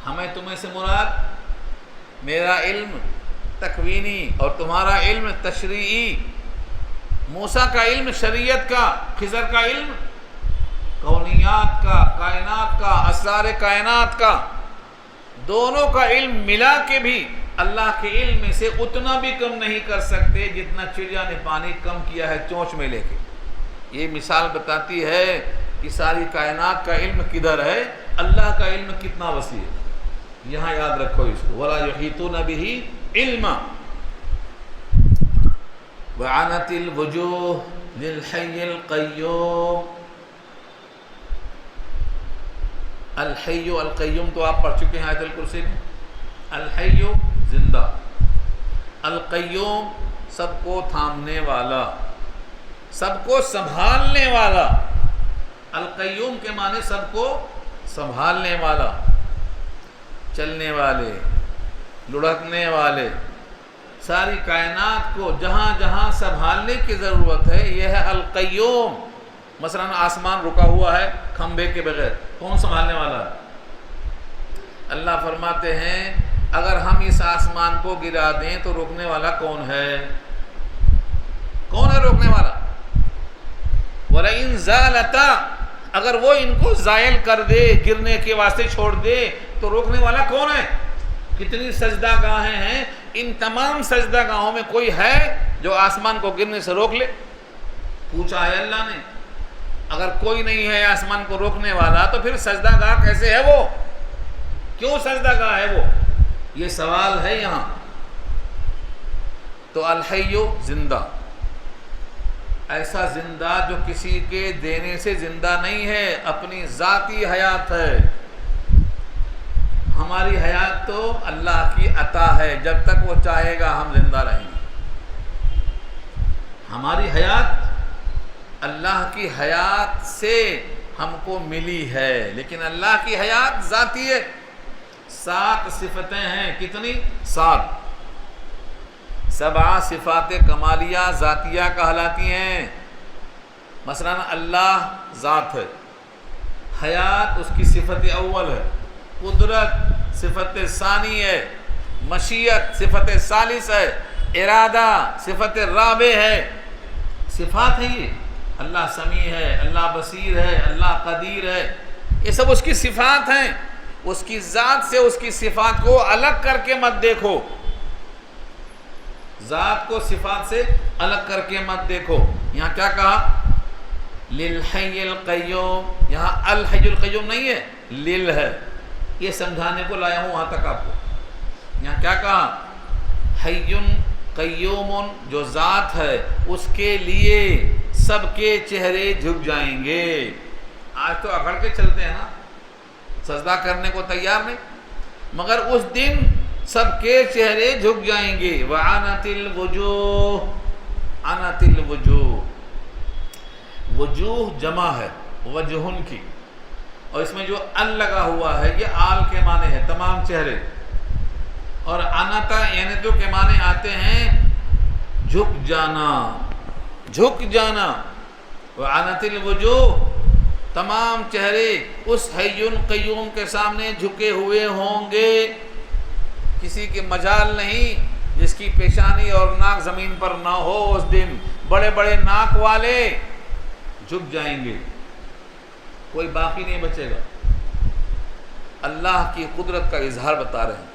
ہمیں تمہیں سے مراد میرا علم تکوینی اور تمہارا علم تشریعی، موسیٰ کا علم شریعت کا، خضر کا علم کونیات کا، کائنات کا، اسرار کائنات کا، دونوں کا علم ملا کے بھی اللہ کے علم میں سے اتنا بھی کم نہیں کر سکتے جتنا چڑیا نے پانی کم کیا ہے چونچ میں لے کے۔ یہ مثال بتاتی ہے کہ ساری کائنات کا علم کدھر ہے، اللہ کا علم کتنا وسیع ہے۔ یہاں یاد رکھو اس کو، وَلَا يُحِيطُونَ بِهِ عِلْمًا وَعَنَتِ الْوُجُوهُ لِلْحَيِّ الْقَيُّومِ۔ الحی القیوم تو آپ پڑھ چکے ہیں آیت الکرسی میں۔ الحی زندہ، القیوم سب کو تھامنے والا، سب کو سنبھالنے والا۔ القیوم کے معنی سب کو سنبھالنے والا، چلنے والے، لڑکنے والے، ساری کائنات کو جہاں جہاں سنبھالنے کی ضرورت ہے یہ ہے القیوم۔ مثلا آسمان رکا ہوا ہے کھمبے کے بغیر، کون سنبھالنے والا ہے؟ اللہ فرماتے ہیں اگر ہم اس آسمان کو گرا دیں تو روکنے والا کون ہے؟ کون ہے روکنے والا؟ وَلَئِن زَالَتَا، اگر وہ ان کو زائل کر دے، گرنے کے واسطے چھوڑ دے تو روکنے والا کون ہے؟ کتنی سجدہ گاہیں ہیں، ان تمام سجدہ گاہوں میں کوئی ہے جو آسمان کو گرنے سے روک لے؟ پوچھا ہے اللہ نے، اگر کوئی نہیں ہے آسمان کو روکنے والا تو پھر سجدہ گاہ کیسے ہے وہ؟ کیوں سجدہ گاہ ہے وہ؟ یہ سوال ہے یہاں۔ تو الحی زندہ، ایسا زندہ جو کسی کے دینے سے زندہ نہیں ہے، اپنی ذاتی حیات ہے۔ ہماری حیات تو اللہ کی عطا ہے، جب تک وہ چاہے گا ہم زندہ رہیں گے۔ ہماری حیات اللہ کی حیات سے ہم کو ملی ہے، لیکن اللہ کی حیات ذاتی ہے۔ 7 صفتیں ہیں، کتنی؟ 7۔ 7 صفات کمالیہ ذاتیہ کہلاتی ہیں۔ مثلا اللہ ذات ہے، حیات اس کی صفت اول ہے، قدرت صفت ثانی ہے، مشیت صفت ثالث ہے، ارادہ صفت رابع ہے۔ صفات ہیں یہ، اللہ سمیع ہے، اللہ بصیر ہے، اللہ قدیر ہے، یہ سب اس کی صفات ہیں۔ اس کی ذات سے اس کی صفات کو الگ کر کے مت دیکھو، ذات کو صفات سے الگ کر کے مت دیکھو۔ یہاں کیا کہا؟ للحی القیوم، یہاں الحی القیوم نہیں ہے، لل ہے، یہ سمجھانے کو لایا ہوں وہاں تک آپ کو. یہاں کیا کہا؟ حیٌ قیوم، جو ذات ہے اس کے لیے سب کے چہرے جھک جائیں گے. آج تو اکڑ کے چلتے ہیں نا، سجدہ کرنے کو تیار نہیں، مگر اس دن سب کے چہرے جھک جائیں گے. وعنت الوجوہ، عنت الوجوہ، وجوہ جمع ہے وجہن کی، اور اس میں جو ال لگا ہوا ہے یہ آل کے معنی ہے، تمام چہرے. اور عنتا یعنی جو کے معنی آتے ہیں جھک جانا، جھک جانا. وعنت الوجوہ، تمام چہرے اس حی قیوم کے سامنے جھکے ہوئے ہوں گے. کسی کے مجال نہیں جس کی پیشانی اور ناک زمین پر نہ ہو. اس دن بڑے بڑے ناک والے جھک جائیں گے، کوئی باقی نہیں بچے گا. اللہ کی قدرت کا اظہار بتا رہے ہیں.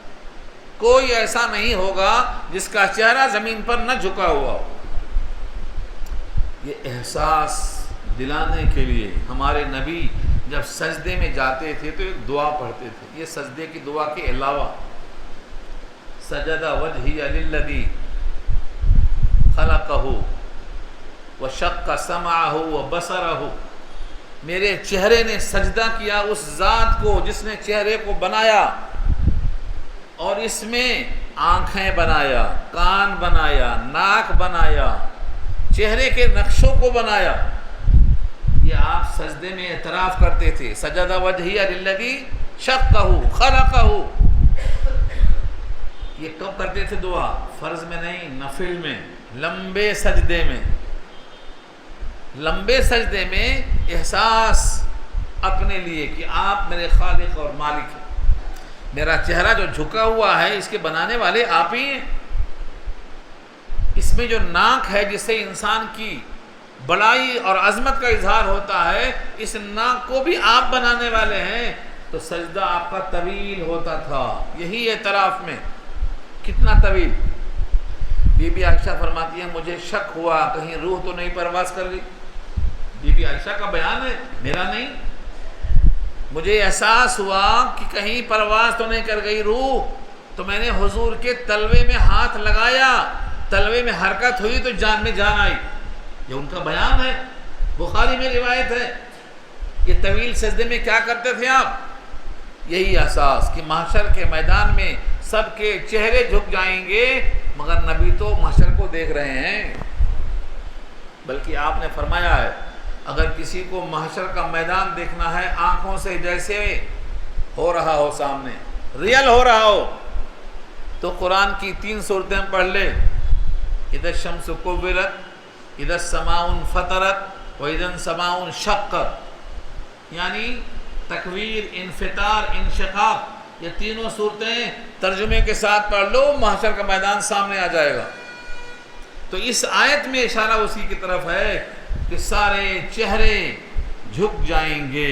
کوئی ایسا نہیں ہوگا جس کا چہرہ زمین پر نہ جھکا ہوا ہو. یہ احساس دلانے کے لیے ہمارے نبی جب سجدے میں جاتے تھے تو ایک دعا پڑھتے تھے. یہ سجدے کی دعا کے علاوہ سجد وجہی للذی خلقہ وشق سمعہ وبصرہ، میرے چہرے نے سجدہ کیا اس ذات کو جس نے چہرے کو بنایا اور اس میں آنکھیں بنایا، کان بنایا، ناک بنایا، چہرے کے نقشوں کو بنایا. یہ آپ سجدے میں اعتراف کرتے تھے. سجد وجہی للذی شقہ خلقہ. یہ کب کرتے تھے دعا؟ فرض میں نہیں، نفل میں، لمبے سجدے میں. لمبے سجدے میں احساس اپنے لیے کہ آپ میرے خالق اور مالک ہیں. میرا چہرہ جو جھکا ہوا ہے اس کے بنانے والے آپ ہی ہیں. اس میں جو ناک ہے جس سے انسان کی بڑائی اور عظمت کا اظہار ہوتا ہے، اس ناک کو بھی آپ بنانے والے ہیں. تو سجدہ آپ کا طویل ہوتا تھا. یہی اعتراف میں کتنا طویل. بی بی عائشہ فرماتی ہیں مجھے شک ہوا کہیں روح تو نہیں پرواز کر گئی. بی بی عائشہ کا بیان ہے، میرا نہیں. مجھے احساس ہوا کہ کہیں پرواز تو نہیں کر گئی روح، تو میں نے حضور کے تلوے میں ہاتھ لگایا، تلوے میں حرکت ہوئی تو جان میں جان آئی. یہ ان کا بیان ہے، بخاری میں روایت ہے. یہ طویل سجدے میں کیا کرتے تھے آپ؟ یہی احساس کہ محشر کے میدان میں سب کے چہرے جھک جائیں گے، مگر نبی تو محشر کو دیکھ رہے ہیں. بلکہ آپ نے فرمایا ہے اگر کسی کو محشر کا میدان دیکھنا ہے آنکھوں سے جیسے ہو رہا ہو، سامنے ریئل ہو رہا ہو، تو قرآن کی 3 سورتیں پڑھ لے. اذا الشمس کورت، اذا السماء انفطرت، واذا السماء انشقت. یعنی تکویر، انفطار، انشقاق، یہ تینوں صورتیں ترجمے کے ساتھ پڑھ لو، محشر کا میدان سامنے آ جائے گا. تو اس آیت میں اشارہ اسی کی طرف ہے کہ سارے چہرے جھک جائیں گے.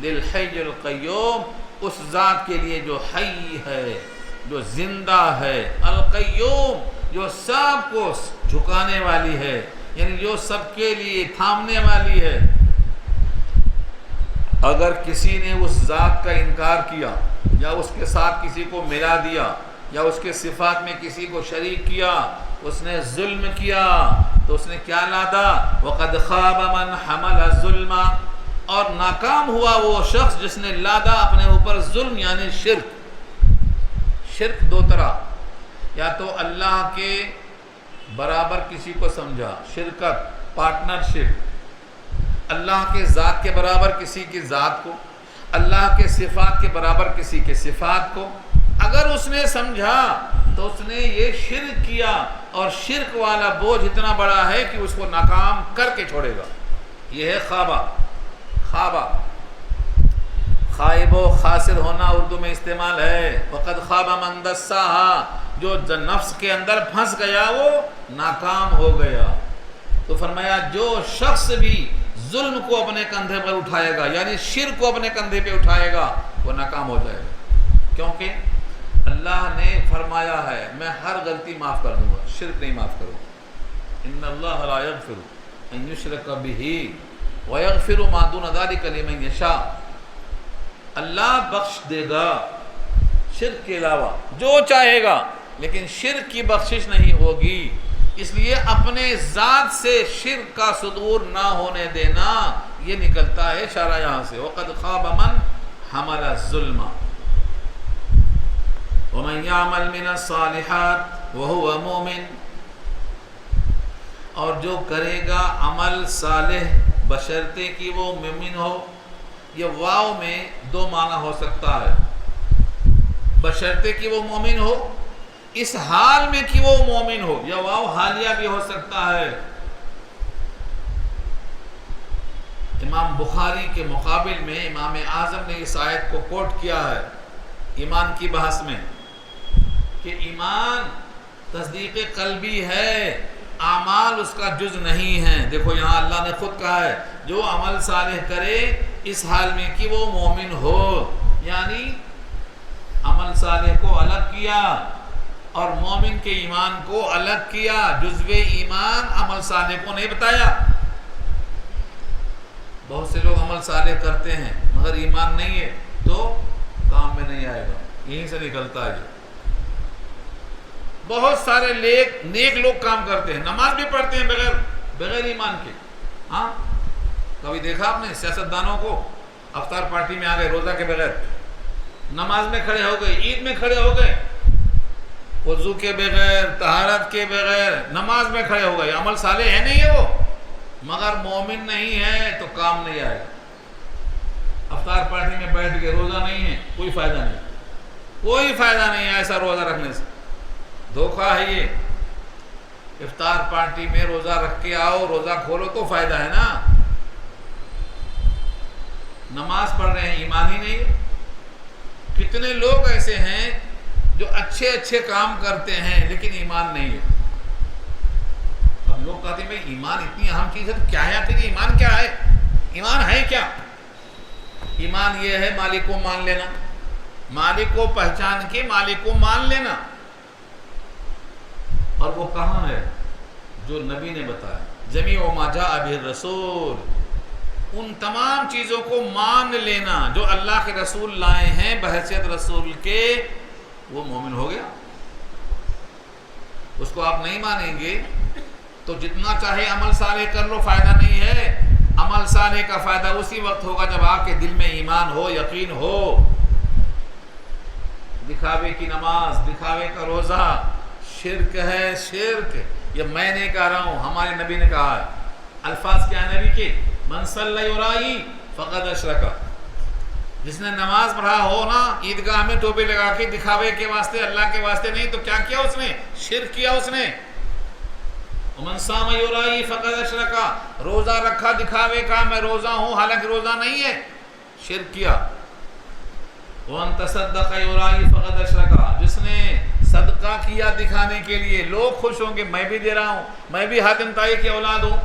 للحی القیوم، اس ذات کے لیے جو حی ہے، جو زندہ ہے، القیوم جو سب کو جھکانے والی ہے، یعنی جو سب کے لیے تھامنے والی ہے. اگر کسی نے اس ذات کا انکار کیا یا اس کے ساتھ کسی کو ملا دیا یا اس کے صفات میں کسی کو شریک کیا، اس نے ظلم کیا، تو اس نے کیا لادا؟ وَقَدْ خَابَ مَنْ حَمَلَ الظُّلْمَ، اور ناکام ہوا وہ شخص جس نے لادا اپنے اوپر ظلم، یعنی شرک. شرک 2 طرح، یا تو اللہ کے برابر کسی کو سمجھا، شرکت، پارٹنرشپ، اللہ کے ذات کے برابر کسی کی ذات کو، اللہ کے صفات کے برابر کسی کے صفات کو. اگر اس نے سمجھا تو اس نے یہ شرک کیا، اور شرک والا بوجھ اتنا بڑا ہے کہ اس کو ناکام کر کے چھوڑے گا. یہ ہے خوابہ. خوابہ، خائب و خاسر ہونا اردو میں استعمال ہے. وقد خواب من دساہا، جو نفس کے اندر پھنس گیا وہ ناکام ہو گیا. تو فرمایا جو شخص بھی ظلم کو اپنے کندھے پر اٹھائے گا، یعنی شرک کو اپنے کندھے پہ اٹھائے گا، وہ ناکام ہو جائے گا. کیونکہ اللہ نے فرمایا ہے میں ہر غلطی معاف کر دوں گا، شرک نہیں معاف کروں. ان اللہ لا یغفر ان یشرک بہ ویغفر ما دون ذلک لمن یشاء. اللہ بخش دے گا شرک کے علاوہ جو چاہے گا، لیکن شرک کی بخشش نہیں ہوگی۔ اس لیے اپنے ذات سے شرک کا صدور نہ ہونے دینا، یہ نکلتا ہے اشارہ یہاں سے وَقَدْ خَابَ مَنْ حَمَلَ الظُّلْمَ وَمَنْ يَعْمَلْ مِنَ الصَّالِحَاتِ وَهُوَ مُؤْمِنٌ، اور جو کرے گا عمل صالح بشرطے کہ وہ مومن ہو۔ یہ واو میں دو معنی ہو سکتا ہے، بشرطے کہ وہ مومن ہو، اس حال میں کہ وہ مومن ہو، یا واو حالیہ بھی ہو سکتا ہے۔ امام بخاری کے مقابل میں امام اعظم نے اس آیت کو کوٹ کیا ہے ایمان کی بحث میں، کہ ایمان تصدیق قلبی ہے، اعمال اس کا جز نہیں ہے۔ دیکھو یہاں اللہ نے خود کہا ہے جو عمل صالح کرے اس حال میں کہ وہ مومن ہو، یعنی عمل صالح کو الگ کیا اور مومن کے ایمان کو الگ کیا، جزو ایمان عمل صالح کو نہیں بتایا۔ بہت سے لوگ عمل صالح کرتے ہیں مگر ایمان نہیں ہے تو کام میں نہیں آئے گا، یہیں سے نکلتا ہے۔ بہت سارے نیک لوگ کام کرتے ہیں، نماز بھی پڑھتے ہیں بغیر ایمان کے۔ ہاں کبھی دیکھا آپ نے سیاستدانوں کو افطار پارٹی میں آ گئے روزہ کے بغیر، نماز میں کھڑے ہو گئے، عید میں کھڑے ہو گئے، وضو کے بغیر، طہارت کے بغیر نماز میں کھڑے ہو گئے، عمل صالح ہے نہیں ہے وہ، مگر مومن نہیں ہے تو کام نہیں آئے گا۔ افطار پارٹی میں بیٹھ کے روزہ نہیں ہے، کوئی فائدہ نہیں، کوئی فائدہ نہیں ہے ایسا روزہ رکھنے سے، دھوکہ ہے یہ۔ افطار پارٹی میں روزہ رکھ کے آؤ، روزہ کھولو تو فائدہ ہے نا۔ نماز پڑھ رہے ہیں، ایمان ہی نہیں ہے۔ کتنے لوگ ایسے ہیں جو اچھے کام کرتے ہیں لیکن ایمان نہیں ہے۔ اب لوگ کہتے ہیں بھائی ایمان اتنی اہم چیز ہے تو کیا ہے آخر ایمان کیا ہے؟ ایمان ہے کیا؟ ایمان یہ ہے مالک کو مان لینا، مالک کو پہچان کے مالک کو مان لینا، اور وہ کہاں ہے؟ جو نبی نے بتایا، جمیع ما جاء بہ الرسول، ان تمام چیزوں کو مان لینا جو اللہ کے رسول لائے ہیں بحیثیت رسول کے، وہ مومن ہو گیا۔ اس کو آپ نہیں مانیں گے تو جتنا چاہے عمل صالح کر لو، فائدہ نہیں ہے۔ عمل صالح کا فائدہ اسی وقت ہوگا جب آپ کے دل میں ایمان ہو، یقین ہو۔ دکھاوے کی نماز، دکھاوے کا روزہ شرک ہے، شرک۔ یہ میں نہیں کہہ رہا ہوں، ہمارے نبی نے کہا ہے۔ الفاظ کیا نبی کے؟ من صلی یرائی فقد اشرک، جس نے نماز پڑھا ہو نا عیدگاہ میں ٹوپی لگا کے دکھاوے کے واسطے، اللہ کے واسطے نہیں، تو کیا کیا اس نے؟ شرک کیا اس نے۔ من صام یرائی فقد اشرک، روزہ رکھا دکھاوے کا میں روزہ ہوں حالانکہ روزہ نہیں ہے، شرک کیا۔ وَمَن تَصَدَّقَ یرائی فقد اشرک، جس نے صدقہ کیا دکھانے کے لیے، لوگ خوش ہوں گے میں بھی دے رہا ہوں، میں بھی حاتم طائی کی اولاد ہوں،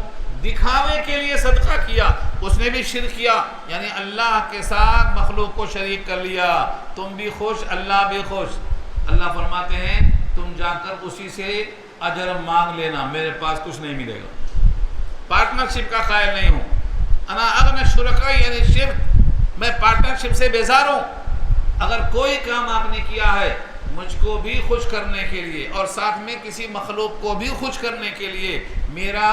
دکھاوے کے لیے صدقہ کیا، اس نے بھی شرک کیا، یعنی اللہ کے ساتھ مخلوق کو شریک کر لیا۔ تم بھی خوش، اللہ بھی خوش۔ اللہ فرماتے ہیں تم جا کر اسی سے اجر مانگ لینا، میرے پاس کچھ نہیں ملے گا۔ پارٹنرشپ کا قائل نہیں ہوں، انا اغنى الشرکاء، یعنی شرک، میں پارٹنرشپ سے بیزار ہوں۔ اگر کوئی کام آپ نے کیا ہے مجھ کو بھی خوش کرنے کے لیے اور ساتھ میں کسی مخلوق کو بھی خوش کرنے کے لیے، میرا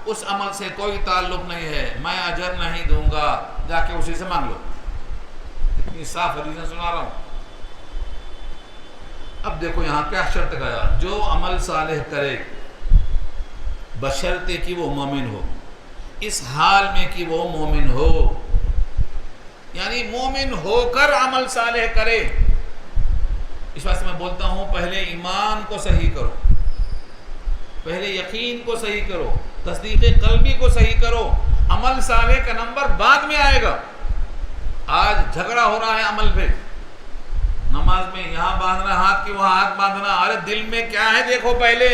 اس عمل سے کوئی تعلق نہیں ہے، میں اجر نہیں دوں گا، جا کے اسی سے مانگ لو۔ اتنی صاف حدیثیں سنا رہا ہوں۔ اب دیکھو یہاں کیا شرط گیا، جو عمل صالح کرے بشرطے کہ وہ مومن ہو، اس حال میں کہ وہ مومن ہو، یعنی مومن ہو کر عمل صالح کرے۔ اس واسطے میں بولتا ہوں پہلے ایمان کو صحیح کرو، پہلے یقین کو صحیح کرو، تصدیق قلبی کو صحیح کرو، عمل صالح کا نمبر بعد میں آئے گا۔ آج جھگڑا ہو رہا ہے عمل پہ، نماز میں یہاں باندھنا ہاتھ کی وہاں ہاتھ باندھنا، ارے دل میں کیا ہے دیکھو پہلے،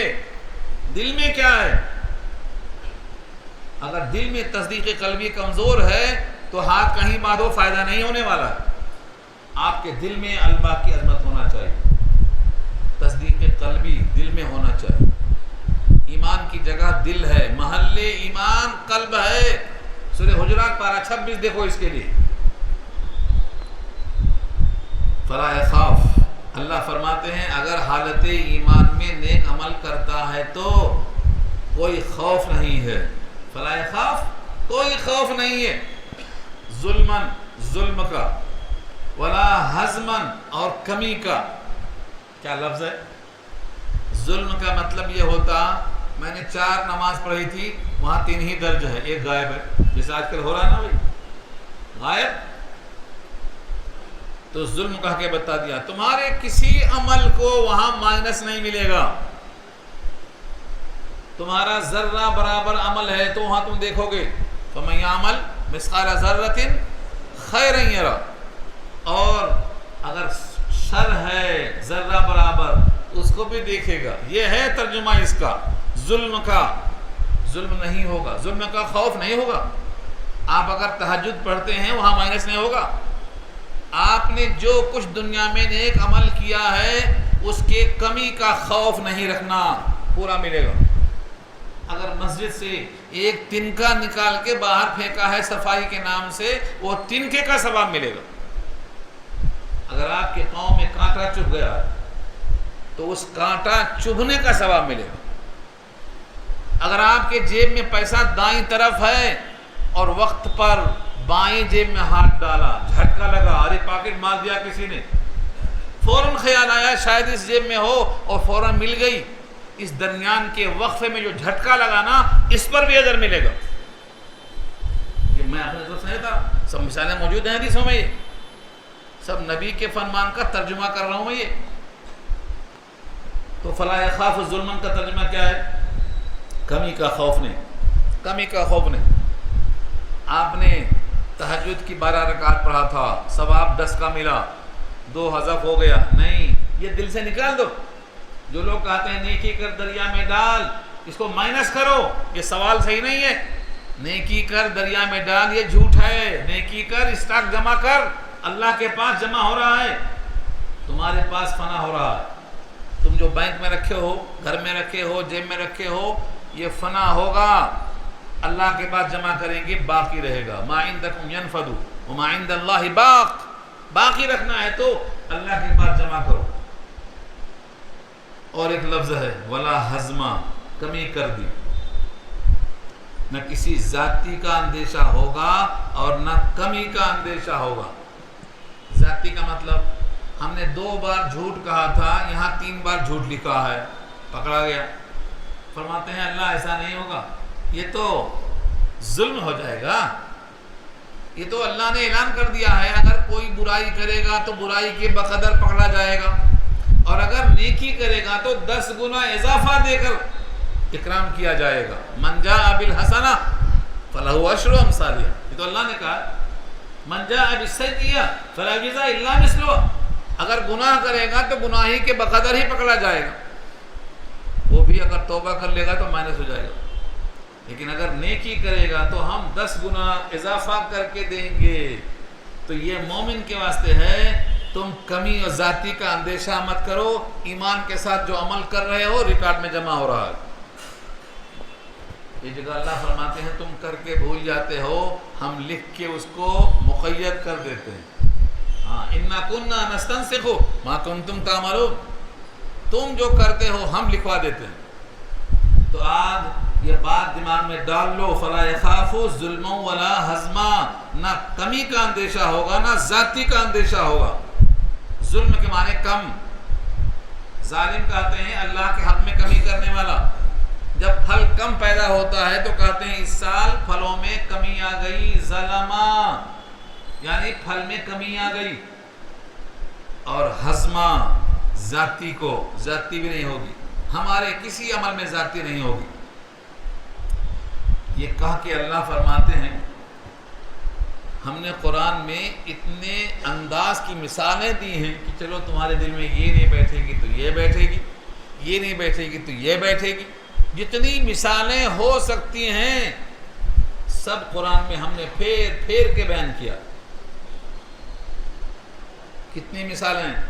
دل میں کیا ہے۔ اگر دل میں تصدیق قلبی کمزور ہے تو ہاتھ کہیں باندھو فائدہ نہیں ہونے والا۔ آپ کے دل میں اللہ کی عظمت ہونا چاہیے، تصدیق قلبی دل میں ہونا چاہیے۔ ایمان کی جگہ دل ہے، محل ایمان قلب ہے۔ سورہ حجرات پارہ 26 دیکھو اس کے لیے، فلا یخاف، اللہ فرماتے ہیں اگر حالت ایمان میں نیک عمل کرتا ہے تو کوئی خوف نہیں ہے. فلا یخاف، کوئی خوف نہیں ہے. ظلمن، ظلم کا، ولا حزمن، اور کمی کا. کیا لفظ ہے؟ ظلم کا مطلب یہ ہوتا، میں نے 4 نماز پڑھی تھی، وہاں 3 ہی درج ہے، ایک غائب ہے، جیسے آج کل ہو رہا ہے نا بھائی، غائب. تو ظلم کہہ کے بتا دیا تمہارے کسی عمل کو وہاں مائنس نہیں ملے گا. تمہارا ذرہ برابر عمل ہے تو وہاں تم دیکھو گے فَمَن يَعْمَلْ مِثْقَالَ ذَرَّةٍ خَيْرًا يَرَهُ، اور اگر شر ہے ذرہ برابر اس کو بھی دیکھے گا. یہ ہے ترجمہ اس کا. ظلم کا، ظلم نہیں ہوگا، ظلم کا خوف نہیں ہوگا. آپ اگر تہجد پڑھتے ہیں وہاں مائنس نہیں ہوگا. آپ نے جو کچھ دنیا میں نیک عمل کیا ہے اس کے کمی کا خوف نہیں رکھنا، پورا ملے گا. اگر مسجد سے ایک تنکا نکال کے باہر پھینکا ہے صفائی کے نام سے، وہ تنکے کا ثواب ملے گا. اگر آپ کے پاؤں میں کانٹا چبھ گیا تو اس کانٹا چبھنے کا ثواب ملے گا. اگر آپ کے جیب میں پیسہ دائیں طرف ہے اور وقت پر بائیں جیب میں ہاتھ ڈالا، جھٹکا لگا، ارے پاکٹ مار دیا کسی نے، فوراً خیال آیا شاید اس جیب میں ہو اور فوراً مل گئی، اس درمیان کے وقفے میں جو جھٹکا لگا نا اس پر بھی اجر ملے گا. یہ میں اپنے دوست نہیں تھا، سب مثالیں موجود ہیں حدیثوں میں، یہ سب نبی کے فرمان کا ترجمہ کر رہا ہوں میں. یہ تو فلا یخاف ظلمن کا ترجمہ کیا ہے؟ کمی کا خوف نہیں، کمی کا خوف نہیں. آپ نے تہجد کی 12 رکعت پڑھا تھا، ثواب 10 کا ملا، 2 حذف ہو گیا، نہیں، یہ دل سے نکال دو. جو لوگ کہتے ہیں نیکی کر دریا میں ڈال، اس کو مائنس کرو، یہ سوال صحیح نہیں ہے. نیکی کر دریا میں ڈال یہ جھوٹ ہے. نیکی کر، اسٹاک جمع کر، اللہ کے پاس جمع ہو رہا ہے، تمہارے پاس فنا ہو رہا ہے. تم جو بینک میں رکھے ہو، گھر میں رکھے ہو، جیب میں رکھے ہو، یہ فنا ہوگا، اللہ کے پاس جمع کریں گے، باقی رہے گا. ما عندکم ينفد وما عند اللہ باق، باقی رکھنا ہے تو اللہ کے پاس جمع کرو. اور ایک لفظ ہے ولا حزما، کمی کر دی، نہ کسی ذاتی کا اندیشہ ہوگا اور نہ کمی کا اندیشہ ہوگا. ذاتی کا مطلب ہم نے 2 بار جھوٹ کہا تھا، یہاں 3 بار جھوٹ لکھا ہے، پکڑا گیا. فرماتے ہیں اللہ ایسا نہیں ہوگا، یہ تو ظلم ہو جائے گا. یہ تو اللہ نے اعلان کر دیا ہے اگر کوئی برائی کرے گا تو برائی کے بقدر پکڑا جائے گا، اور اگر نیکی کرے گا تو 10 گنا اضافہ دے کر اکرام کیا جائے گا. من جاء بالحسنہ فلہ عشر امثالہا، یہ تو اللہ نے کہا. من جاء بالسیئۃ فلا یجزی الا مثلھا، اگر گناہ کرے گا تو گناہی کے بقدر ہی پکڑا جائے گا. وہ بھی اگر توبہ کر لے گا تو مائنس ہو جائے گا، لیکن اگر نیکی کرے گا تو ہم 10 گنا اضافہ کر کے دیں گے. تو یہ مومن کے واسطے ہے. تم کمی اور ذاتی کا اندیشہ مت کرو، ایمان کے ساتھ جو عمل کر رہے ہو ریکارڈ میں جمع ہو رہا ہے. یہ جگہ اللہ فرماتے ہیں تم کر کے بھول جاتے ہو، ہم لکھ کے اس کو مقید کر دیتے ہیں. ہاں، انا کننا نستنسخ ما کنتم تعملون، تم جو کرتے ہو ہم لکھوا دیتے ہیں. تو آج یہ بات دماغ میں ڈال لو، فلا یخاف ظلم ولا حزما، نہ کمی کا اندیشہ ہوگا نہ ذاتی کا اندیشہ ہوگا. ظلم کے معنی کم، ظالم کہتے ہیں اللہ کے حق میں کمی کرنے والا. جب پھل کم پیدا ہوتا ہے تو کہتے ہیں اس سال پھلوں میں کمی آ گئی، ظلما یعنی پھل میں کمی آ گئی. اور حزما ذاتی کو، ذاتی بھی نہیں ہوگی، ہمارے کسی عمل میں ذاتی نہیں ہوگی. یہ کہہ کے اللہ فرماتے ہیں ہم نے قرآن میں اتنے انداز کی مثالیں دی ہیں کہ چلو تمہارے دل میں یہ نہیں بیٹھے گی تو یہ بیٹھے گی، یہ نہیں بیٹھے گی تو یہ بیٹھے گی. جتنی مثالیں ہو سکتی ہیں سب قرآن میں ہم نے پھیر پھیر کے بیان کیا. کتنی مثالیں ہیں.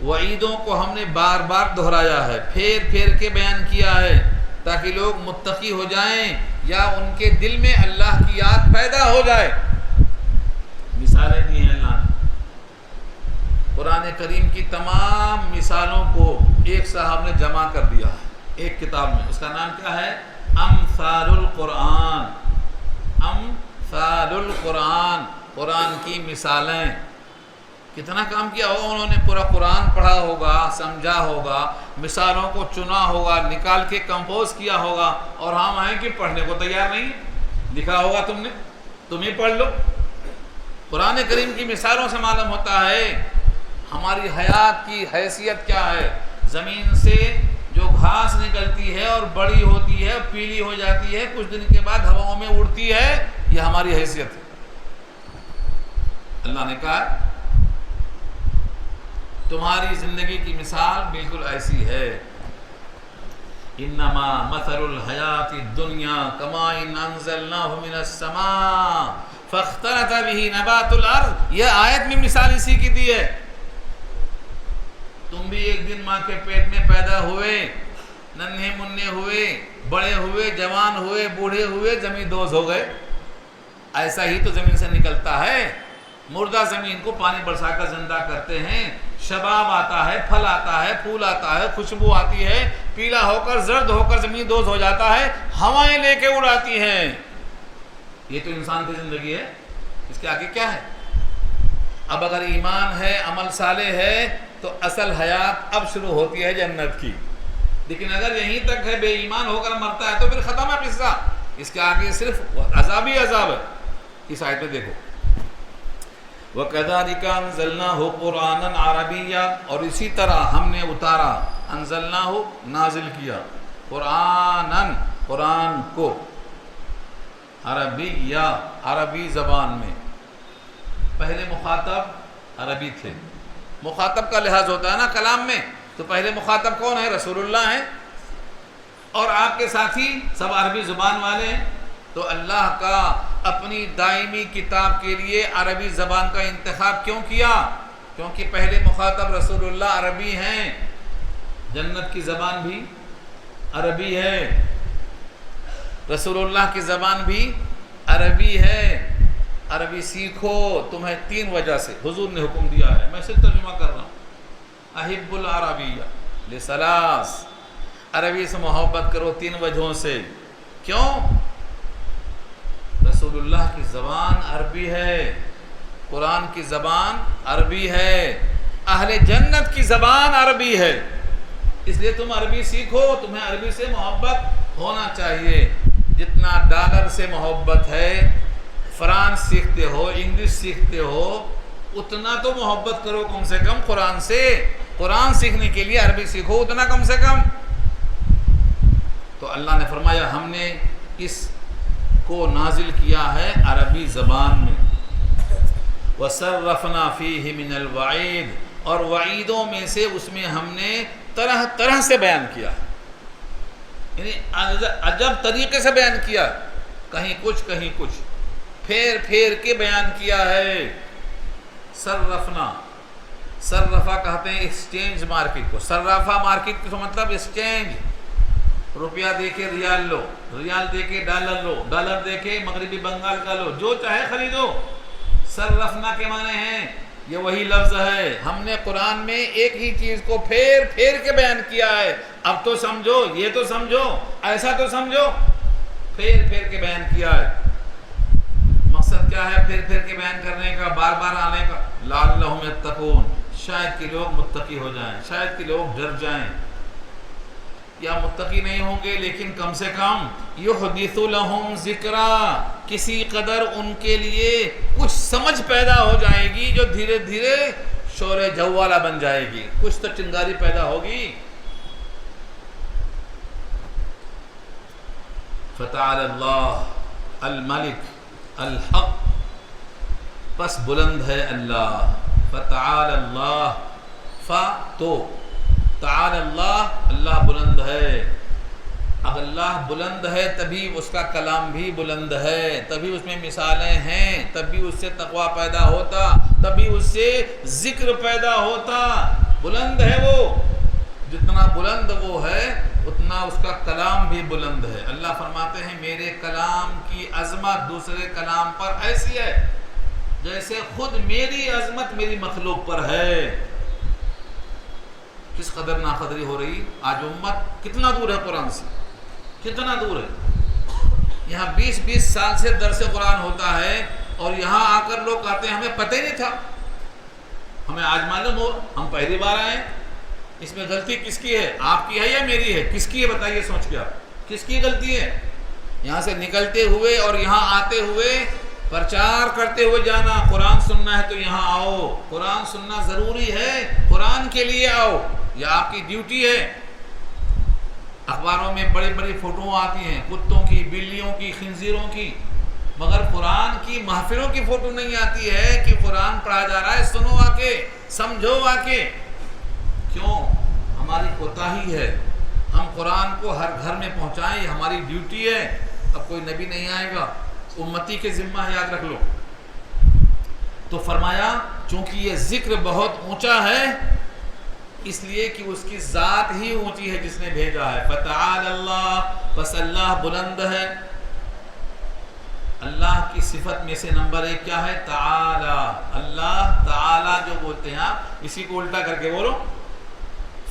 وعیدوں کو ہم نے بار بار دہرایا ہے، پھیر پھیر کے بیان کیا ہے تاکہ لوگ متقی ہو جائیں یا ان کے دل میں اللہ کی یاد پیدا ہو جائے. مثالیں دی ہیں اللہ نے. کریم کی تمام مثالوں کو ایک صاحب نے جمع کر دیا ہے ایک کتاب میں. اس کا نام کیا ہے؟ امثال القرآن. امثال القرآن، قرآن کی مثالیں. کتنا کام کیا ہوگا انہوں نے، پورا قرآن پڑھا ہوگا، سمجھا ہوگا، مثالوں کو چنا ہوگا، نکال کے کمپوز کیا ہوگا، اور ہم آئیں کہ پڑھنے کو تیار نہیں. لکھا ہوگا تم نے، تم ہی پڑھ لو. قرآن کریم کی مثالوں سے معلوم ہوتا ہے ہماری حیات کی حیثیت کیا ہے. زمین سے جو گھاس نکلتی ہے اور بڑی ہوتی ہے، پیلی ہو جاتی ہے، کچھ دن کے بعد ہواؤں میں اڑتی ہے، یہ ہماری حیثیت ہے. اللہ نے کہا تمہاری زندگی کی مثال بالکل ایسی ہے. انما مثل الحیات الدنیا کماء انزلناہ من السماء فاختلط به نبات الارض. یہ آیت میں مثال اسی کی دی ہے. تم بھی ایک دن ماں کے پیٹ میں پیدا ہوئے، ننھے منھے ہوئے، بڑے ہوئے، جوان ہوئے، بوڑھے ہوئے، زمین دوز ہو گئے. ایسا ہی تو زمین سے نکلتا ہے. مردہ زمین کو پانی برسا کر زندہ کرتے ہیں، شباب آتا ہے، پھل آتا ہے، پھول آتا ہے، خوشبو آتی ہے، پیلا ہو کر زرد ہو کر زمین دوز ہو جاتا ہے، ہوائیں لے کے اڑاتی ہیں. یہ تو انسان کی زندگی ہے. اس کے آگے کیا ہے؟ اب اگر ایمان ہے، عمل صالح ہے، تو اصل حیات اب شروع ہوتی ہے جنت کی. لیکن اگر یہیں تک ہے، بے ایمان ہو کر مرتا ہے، تو پھر ختم ہے قصہ. اس کے آگے صرف عذاب ہی عذاب ہے. اس آیت میں دیکھو وَكَذَلِكَ أَنزَلْنَاهُ قُرْآنًا عَرَبِيًّا، اور اسی طرح ہم نے اتارا، انزلناہ نازل کیا، قرآنًا قرآن کو، عربیہ عربی زبان میں. پہلے مخاطب عربی تھے. مخاطب کا لحاظ ہوتا ہے نا کلام میں، تو پہلے مخاطب کون ہے؟ رسول اللہ ہیں، اور آپ کے ساتھی سب عربی زبان والے ہیں. تو اللہ کا اپنی دائمی کتاب کے لیے عربی زبان کا انتخاب کیوں کیا؟ کیونکہ پہلے مخاطب رسول اللہ عربی ہیں، جنت کی زبان بھی عربی ہے، رسول اللہ کی زبان بھی عربی ہے. عربی سیکھو. تمہیں 3 وجہ سے حضور نے حکم دیا ہے، میں صرف ترجمہ کر رہا ہوں. احب العربیہ لثلاث، عربی سے محبت کرو 3 وجہوں سے. کیوں؟ رسول اللہ کی زبان عربی ہے، قرآن کی زبان عربی ہے، اہل جنت کی زبان عربی ہے. اس لیے تم عربی سیکھو. تمہیں عربی سے محبت ہونا چاہیے. جتنا ڈالر سے محبت ہے، فرانس سیکھتے ہو، انگلش سیکھتے ہو، اتنا تو محبت کرو کم سے کم قرآن سے. قرآن سیکھنے کے لیے عربی سیکھو اتنا کم سے کم. تو اللہ نے فرمایا ہم نے اس کو نازل کیا ہے عربی زبان میں. وَصَرَّفْنَا فِيهِ مِنَ الْوَعِيدِ، اور وعیدوں میں سے اس میں ہم نے طرح طرح سے بیان کیا، یعنی عجب طریقے سے بیان کیا. کہیں کچھ کہیں کچھ، پھیر پھیر کے بیان کیا ہے. صرفنا، صرفہ کہتے ہیں ایکسچینج مارکیٹ کو. صرافہ مارکیٹ کا مطلب ایکسچینج. روپیہ دے کے ریال لو، ریال دے کے ڈالر لو، ڈالر دے کے مغربی بنگال کا لو، جو چاہے خریدو. صرفنا کے معنی ہیں، یہ وہی لفظ ہے. ہم نے قرآن میں ایک ہی چیز کو پھیر پھیر کے بیان کیا ہے. اب تو سمجھو، یہ تو سمجھو، ایسا تو سمجھو. پھیر پھیر کے بیان کیا ہے. مقصد کیا ہے پھیر پھیر کے بیان کرنے کا، بار بار آنے کا؟ لعلہم یتقون، شاید کہ لوگ متقی ہو جائیں، شاید کہ لوگ ڈر جائیں. یا متقی نہیں ہوں گے لیکن کم سے کم یحدث لہم ذکرا، کسی قدر ان کے لیے کچھ سمجھ پیدا ہو جائے گی، جو دھیرے دھیرے شور جوالا بن جائے گی، کچھ تو چنگاری پیدا ہوگی. فتعالی اللہ الملک الحق، پس بلند ہے اللہ. فتعالی اللہ، تو تعالی اللہ، اللہ بلند ہے. اگر اللہ بلند ہے تبھی اس کا کلام بھی بلند ہے، تبھی اس میں مثالیں ہیں، تبھی اس سے تقوی پیدا ہوتا، تبھی اس سے ذکر پیدا ہوتا. بلند ہے وہ، جتنا بلند وہ ہے اتنا اس کا کلام بھی بلند ہے. اللہ فرماتے ہیں میرے کلام کی عظمت دوسرے کلام پر ایسی ہے جیسے خود میری عظمت میری مخلوق پر ہے. کس قدر ناقدری ہو رہی. آج امت کتنا دور ہے قرآن سے, کتنا دور ہے. یہاں 20-20 سال سے درس قرآن ہوتا ہے اور یہاں آ کر لوگ کہتے ہیں ہمیں پتہ ہی نہیں تھا, ہمیں آج معلوم ہو, ہم پہلی بار آئے. اس میں غلطی کس کی ہے, آپ کی ہے یا میری ہے؟ کس کی ہے بتائیے سوچ کے, آپ کس کی غلطی ہے؟ یہاں سے نکلتے ہوئے اور یہاں آتے ہوئے پرچار کرتے ہوئے جانا, قرآن سننا ہے تو یہاں آؤ, قرآن سننا ضروری ہے, قرآن کے لیے آؤ, یہ آپ کی ڈیوٹی ہے. اخباروں میں بڑی بڑی فوٹو آتی ہیں کتوں کی, بلیوں کی, خنزیروں کی, مگر قرآن کی محفلوں کی فوٹو نہیں آتی ہے کہ قرآن پڑھا جا رہا ہے, سنو آ کے, سمجھو آ کے. کیوں؟ ہماری کوتاہی ہے. ہم قرآن کو ہر گھر میں پہنچائیں, یہ ہماری ڈیوٹی ہے. اب کوئی نبی نہیں آئے گا, امتی کے ذمہ ہے, یاد رکھ لو. تو فرمایا چونکہ یہ ذکر بہت اونچا ہے اس لیے کہ اس کی ذات ہی اونچی ہے جس نے بھیجا ہے. فتعال اللہ, بس اللہ بلند ہے. اللہ کی صفت میں سے نمبر 1 کیا ہے؟ تعالی. اللہ تعالی جو بولتے ہیں آپ اسی کو الٹا کر کے بولو,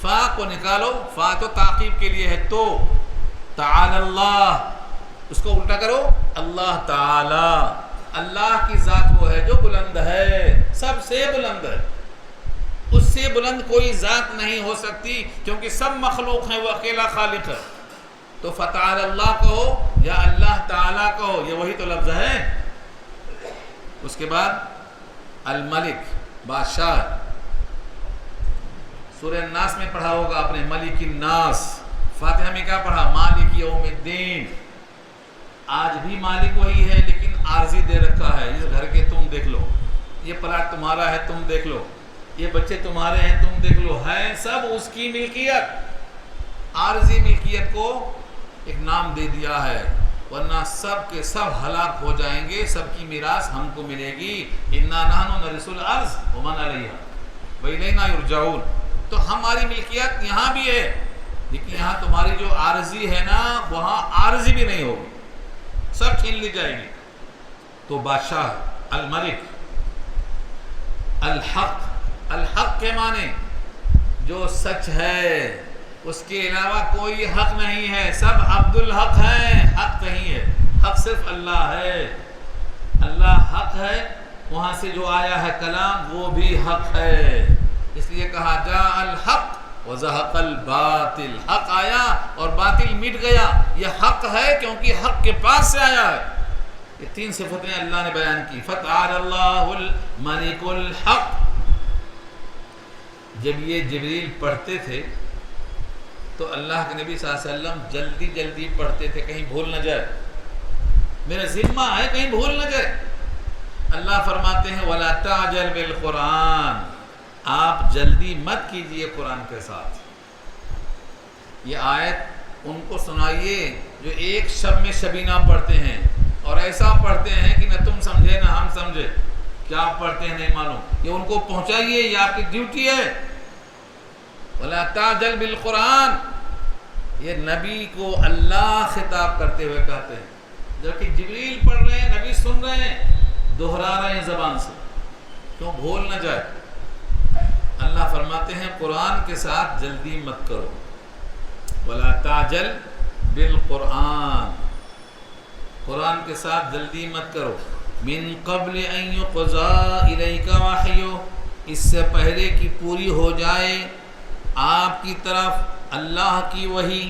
فا کو نکالو, فا تو تعقیب کے لیے ہے, تو تعالی اللہ, اس کو الٹا کرو اللہ تعالی. اللہ کی ذات وہ ہے جو بلند ہے, سب سے بلند ہے. اس سے بلند کوئی ذات نہیں ہو سکتی کیونکہ سب مخلوق ہیں, وہ اکیلا خالق ہے. تو فتعال اللہ کہو یا اللہ تعالی کہو, یہ وہی تو لفظ ہے. اس کے بعد الملک, بادشاہ. سورہ الناس میں پڑھا ہوگا آپ نے ملک الناس. فاتحہ میں کیا پڑھا؟ مالک یوم الدین. آج بھی مالک وہی ہے لیکن عارضی دے رکھا ہے. اس گھر کے تم دیکھ لو, یہ پلاٹ تمہارا ہے تم دیکھ لو, یہ بچے تمہارے ہیں تم دیکھ لو, ہے سب اس کی ملکیت. عارضی ملکیت کو ایک نام دے دیا ہے, ورنہ سب کے سب ہلاک ہو جائیں گے, سب کی میراث ہم کو ملے گی. انا نحن نرث الارض ومن علیہا والینا یرجعون. تو ہماری ملکیت یہاں بھی ہے لیکن یہاں تمہاری جو عارضی ہے نا, وہاں عارضی بھی نہیں ہوگی, سب چھین لی جائے گی. تو بادشاہ الملک. الحق, الحق کے معنی جو سچ ہے, اس کے علاوہ کوئی حق نہیں ہے, سب عبد الحق ہیں, حق کہیں ہے, حق صرف اللہ ہے. اللہ حق ہے, وہاں سے جو آیا ہے کلام وہ بھی حق ہے. اس لیے کہا جاء الحق وزہق الباطل, حق آیا اور باطل مٹ گیا. یہ حق ہے کیونکہ حق کے پاس سے آیا ہے. یہ 3 صفتیں اللہ نے بیان کی. فتعال اللہ الملک الحق. جب یہ جبریل پڑھتے تھے تو اللہ کے نبی صلی اللہ علیہ وسلم جلدی جلدی پڑھتے تھے, کہیں بھول نہ جائے, میرا ذمہ ہے کہیں بھول نہ جائے. اللہ فرماتے ہیں وَلَا تَعْجَلْ بِالْقُرْآنِ, آپ جلدی مت کیجئے قرآن کے ساتھ. یہ آیت ان کو سنائیے جو ایک شب میں شبینہ پڑھتے ہیں اور ایسا پڑھتے ہیں کہ نہ تم سمجھے نہ ہم سمجھے, کیا پڑھتے ہیں نہیں معلوم. یہ ان کو پہنچائیے, یہ آپ کی ڈیوٹی ہے. وَلَا تَعْجَلْ بِالْقُرْآنِ, یہ نبی کو اللہ خطاب کرتے ہوئے کہتے ہیں, جبکہ جبریل پڑھ رہے ہیں, نبی سن رہے ہیں, دہرا رہے ہیں زبان سے, کیوں بھول نہ جائے. اللہ فرماتے ہیں قرآن کے ساتھ جلدی مت کرو. وَلَا تَعْجَلْ بِالْقُرْآنِ, قرآن کے ساتھ جلدی مت کرو. مِن قَبْلِ أَن يُقْضَىٰ إِلَيْكَ وَحْيُهُ, اس سے پہلے کہ پوری ہو جائے آپ کی طرف اللہ کی وحی.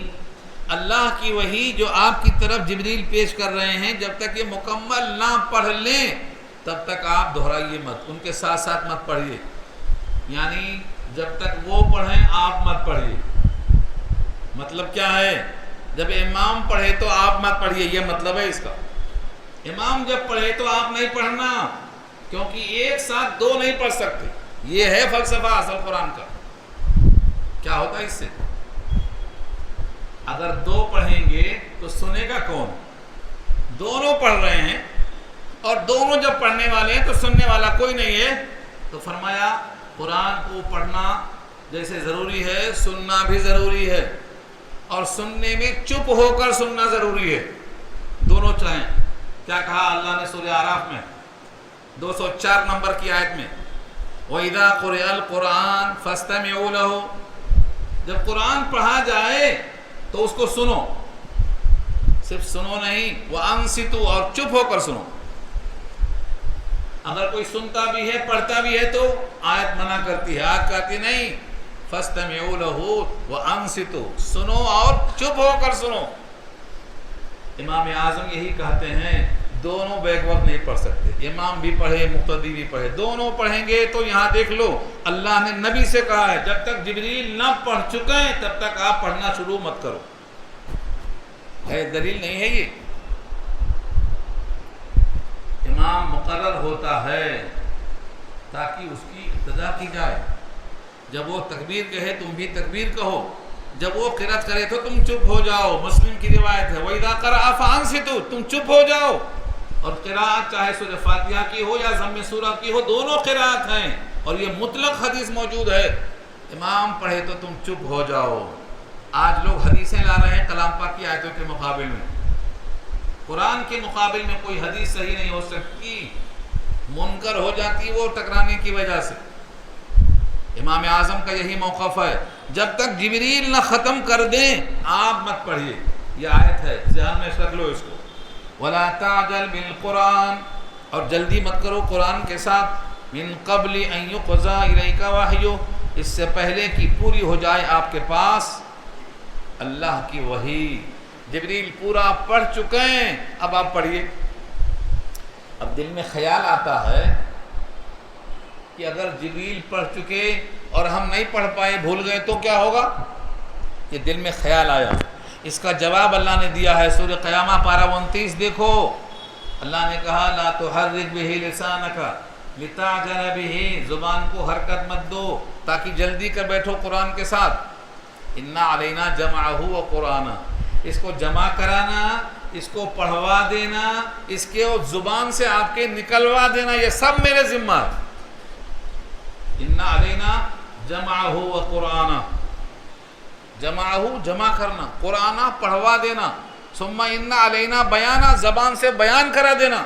اللہ کی وحی جو آپ کی طرف جبریل پیش کر رہے ہیں, جب تک یہ مکمل نہ پڑھ لیں تب تک آپ دہرائیے مت, ان کے ساتھ ساتھ مت پڑھیے. یعنی جب تک وہ پڑھیں آپ مت پڑھیے. مطلب کیا ہے؟ جب امام پڑھے تو آپ مت پڑھیے, یہ مطلب ہے اس کا. امام جب پڑھے تو آپ نہیں پڑھنا, کیونکہ ایک ساتھ 2 نہیں پڑھ سکتے. یہ ہے فلسفہ اصل قرآن کا. کیا ہوتا ہے اس سے؟ اگر 2 پڑھیں گے تو سنے گا کون؟ دونوں پڑھ رہے ہیں اور دونوں جب پڑھنے والے ہیں تو سننے والا کوئی نہیں ہے. تو فرمایا قرآن کو پڑھنا جیسے ضروری ہے, سننا بھی ضروری ہے, اور سننے میں چپ ہو کر سننا ضروری ہے. دونوں چاہیں. کیا کہا اللہ نے سورہ اعراف میں 204 نمبر کی آیت میں, وَإِذَا قُرِئَ الْقُرْآنُ فَاسْتَمِعُوا لَهُ جب قرآن پڑھا جائے تو اس کو سنو، صرف سنو نہیں، وَأَنصِتُوا اور چپ ہو کر سنو۔ اگر کوئی سنتا بھی ہے پڑھتا بھی ہے تو آیت منع کرتی ہے، آیت کہتی نہیں فَاسْتَمِعُوا لَهُ وَأَنصِتُوا، سنو اور چپ ہو کر سنو۔ امام اعظم یہی کہتے ہیں دونوں بیک وقت نہیں پڑھ سکتے، امام بھی پڑھے مقتدی بھی پڑھے، دونوں پڑھیں گے تو یہاں دیکھ لو اللہ نے نبی سے کہا ہے جب تک جبریل نہ پڑھ چکے تب تک آپ پڑھنا شروع مت کرو، ہے دلیل نہیں ہے یہ؟ امام مقرر ہوتا ہے تاکہ اس کی ابتدا کی جائے، جب وہ تکبیر کہے تم بھی تکبیر کہو، جب وہ قرأت کرے تو تم چپ ہو جاؤ، مسلم کی روایت ہے وَإِذَا قَرَأَ فَأَنصِتُوا، تم چپ ہو جاؤ۔ اور قرأت چاہے سورہ فاتحہ کی ہو یا ضم سورہ کی ہو، دونوں قرأت ہیں اور یہ مطلق حدیث موجود ہے، امام پڑھے تو تم چپ ہو جاؤ۔ آج لوگ حدیثیں لا رہے ہیں کلام پاک کی آیتوں کے مقابل میں، قرآن کے مقابل میں کوئی حدیث صحیح نہیں ہو سکتی، منکر ہو جاتی وہ ٹکرانے کی وجہ سے۔ امام اعظم کا یہی موقف ہے، جب تک جبریل نہ ختم کر دیں آپ مت پڑھیے، یہ آیت ہے ذہن میں رکھ لو اس کو۔ وَلَا تَعْجَلْ بِالْقُرْآنِ، اور جلدی مت کرو قرآن کے ساتھ، مِن قَبْلِ أَن يُقْضَىٰ إِلَيْكَ وَحْيُهُ، اس سے پہلے کہ پوری ہو جائے آپ کے پاس اللہ کی وحی۔ جبریل پورا پڑھ چکے ہیں، اب آپ پڑھیے۔ اب دل میں خیال آتا ہے کہ اگر جبریل پڑھ چکے اور ہم نہیں پڑھ پائے بھول گئے تو کیا ہوگا؟ یہ دل میں خیال آیا، اس کا جواب اللہ نے دیا ہے سورہ قیامہ پارہ 29 دیکھو، اللہ نے کہا لا تحرک بہ لسانک لتعجل بہ، زبان کو حرکت مت دو تاکہ جلدی کر بیٹھو قرآن کے ساتھ، انا علینا جمعہ و قرآن، اس کو جمع کرانا، اس کو پڑھوا دینا، اس کے زبان سے آپ کے نکلوا دینا، یہ سب میرے ذمہ ہے۔ انا علینا جمعہ و قرآن، جمعہ جمع کرنا، قرآن پڑھوا دینا، ثم ان علینا بیانہ، زبان سے بیان کرا دینا،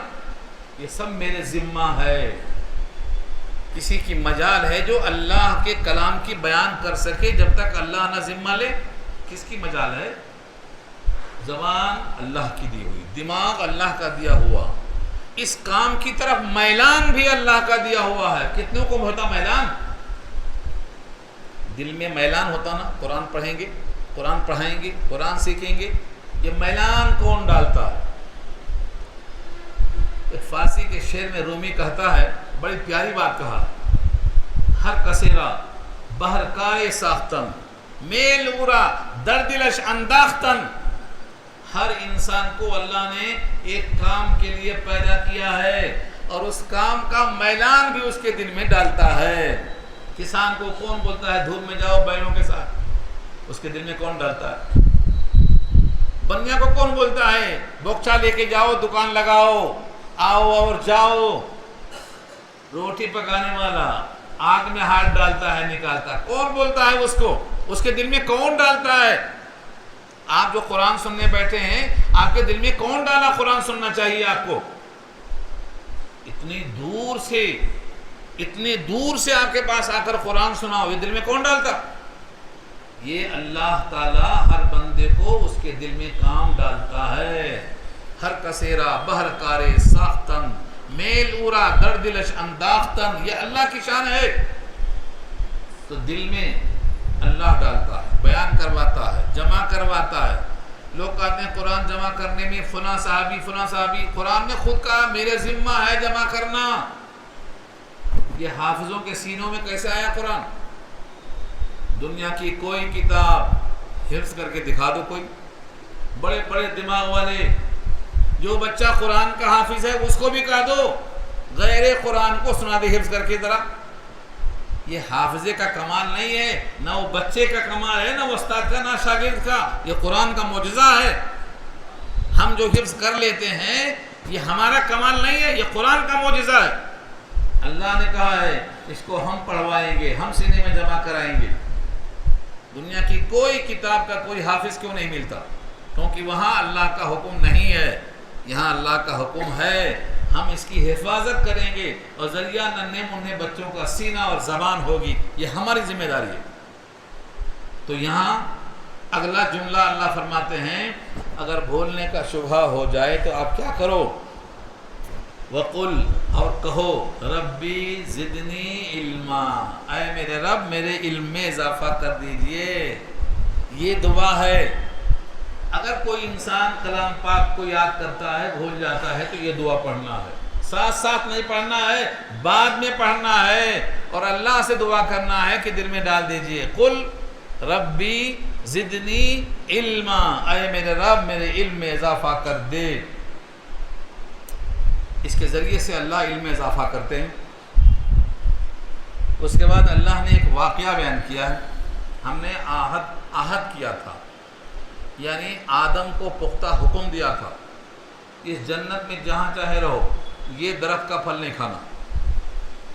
یہ سب میرے ذمہ ہے۔ کسی کی مجال ہے جو اللہ کے کلام کی بیان کر سکے جب تک اللہ نہ ذمہ لے؟ کس کی مجال ہے؟ زبان اللہ کی دی ہوئی، دماغ اللہ کا دیا ہوا، اس کام کی طرف میلان بھی اللہ کا دیا ہوا ہے۔ کتنوں کو ہوتا میلان؟ دل میں میلان ہوتا نا، قرآن پڑھیں گے، قرآن پڑھائیں گے، قرآن سیکھیں گے، یہ میلان کون ڈالتا ہے؟ ایک فارسی کے شعر میں رومی کہتا ہے، بڑی پیاری بات کہا، ہر کسیرا بہر کائے ساختن میل اورا دردلش انداختن، ہر انسان کو اللہ نے ایک کام کے لیے پیدا کیا ہے اور اس کام کا میلان بھی اس کے دل میں ڈالتا ہے۔ کسان کو کون بولتا ہے دھوپ میں جاؤ بیلوں کے ساتھ؟ اس کے دل میں کون ڈالتا ہے؟ بنیا کو کون بولتا ہے بوکچا لے کے جاؤ دکان لگاؤ آؤ اور جاؤ؟ روٹی پکانے والا آگ میں ہاتھ ڈالتا ہے نکالتا، کون بولتا ہے اس کو؟ اس کے دل میں کون ڈالتا ہے؟ آپ جو قرآن سننے بیٹھے ہیں، آپ کے دل میں کون ڈالا قرآن سننا چاہیے آپ کو؟ اتنی دور سے آپ کے پاس آ کر قرآن سناؤ، یہ دل میں کون ڈالتا؟ یہ اللہ تعالیٰ ہر بندے کو اس کے دل میں کام ڈالتا ہے۔ ہر کسیرا بہر کارے ساختن میل اورا دردلش انداختن، یہ اللہ کی شان ہے۔ تو دل میں اللہ ڈالتا ہے، بیان کرواتا ہے، جمع کرواتا ہے۔ لوگ کہتے ہیں قرآن جمع کرنے میں فلاں صحابی، قرآن نے خود کہا میرے ذمہ ہے جمع کرنا۔ یہ حافظوں کے سینوں میں کیسے آیا قرآن؟ دنیا کی کوئی کتاب حفظ کر کے دکھا دو، کوئی بڑے بڑے دماغ والے، جو بچہ قرآن کا حافظ ہے اس کو بھی کہا دو غیر قرآن کو سنا دے حفظ کر کے ذرا۔ یہ حافظے کا کمال نہیں ہے، نہ وہ بچے کا کمال ہے، نہ استاد کا، نہ شاگرد کا، یہ قرآن کا معجزہ ہے۔ ہم جو حفظ کر لیتے ہیں یہ ہمارا کمال نہیں ہے، یہ قرآن کا معجزہ ہے۔ اللہ نے کہا ہے اس کو ہم پڑھوائیں گے، ہم سینے میں جمع کرائیں گے۔ دنیا کی کوئی کتاب کا کوئی حافظ کیوں نہیں ملتا؟ کیونکہ وہاں اللہ کا حکم نہیں ہے، یہاں اللہ کا حکم ہے۔ ہم اس کی حفاظت کریں گے اور ذریعہ ننھے منھے بچوں کا سینہ اور زبان ہوگی، یہ ہماری ذمہ داری ہے۔ تو یہاں اگلا جملہ اللہ فرماتے ہیں اگر بھولنے کا شبہ ہو جائے تو آپ کیا کرو؟ وَقُلْ اور کہو ربی زدنی علما، اے میرے رب میرے علم میں اضافہ کر دیجئے۔ یہ دعا ہے۔ اگر کوئی انسان کلام پاک کو یاد کرتا ہے بھول جاتا ہے تو یہ دعا پڑھنا ہے، ساتھ ساتھ نہیں پڑھنا ہے، بعد میں پڑھنا ہے اور اللہ سے دعا کرنا ہے کہ دل میں ڈال دیجئے قل ربی زدنی علما، اے میرے رب میرے علم میں اضافہ کر دے۔ اس کے ذریعے سے اللہ علم میں اضافہ کرتے ہیں۔ اس کے بعد اللہ نے ایک واقعہ بیان کیا ہے۔ ہم نے عہد کیا تھا، یعنی آدم کو پختہ حکم دیا تھا اس جنت میں جہاں چاہے رہو، یہ درخت کا پھل نہیں کھانا۔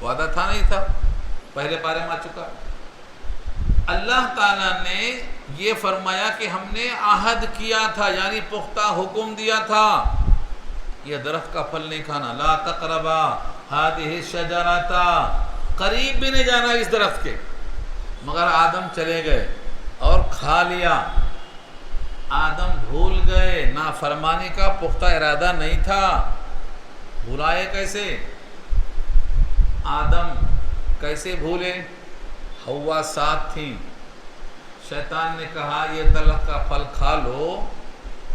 وعدہ تھا نہیں تھا؟ پہلے پارے میں آ چکا۔ اللہ تعالیٰ نے یہ فرمایا کہ ہم نے عہد کیا تھا، یعنی پختہ حکم دیا تھا یہ درخت کا پھل نہیں کھانا، لا تقربا ہذہ الشجرۃ، قریب بھی نہیں جانا اس درخت کے، مگر آدم چلے گئے اور کھا لیا۔ آدم بھول گئے، نافرمانی کا پختہ ارادہ نہیں تھا، بھلائے کیسے؟ آدم کیسے بھولے؟ حوا ساتھ تھیں، شیطان نے کہا یہ درخت کا پھل کھا لو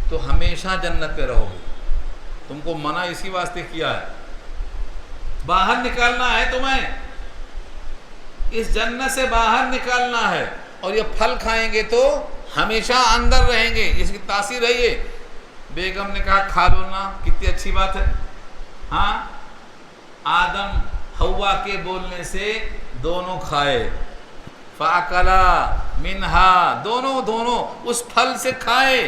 تو ہمیشہ جنت پہ رہو گے، تم کو منع اسی واسطے کیا ہے، باہر نکالنا ہے تمہیں، اس جنت سے باہر نکالنا ہے، اور یہ پھل کھائیں گے تو ہمیشہ اندر رہیں گے، اس کی تاثیر ہے یہ۔ بیگم نے کہا کھا لو نا، کتنی اچھی بات ہے۔ ہاں، آدم حوا کے بولنے سے دونوں کھائے، فَأَكَلَا مِنْهَا، دونوں اس پھل سے کھائے،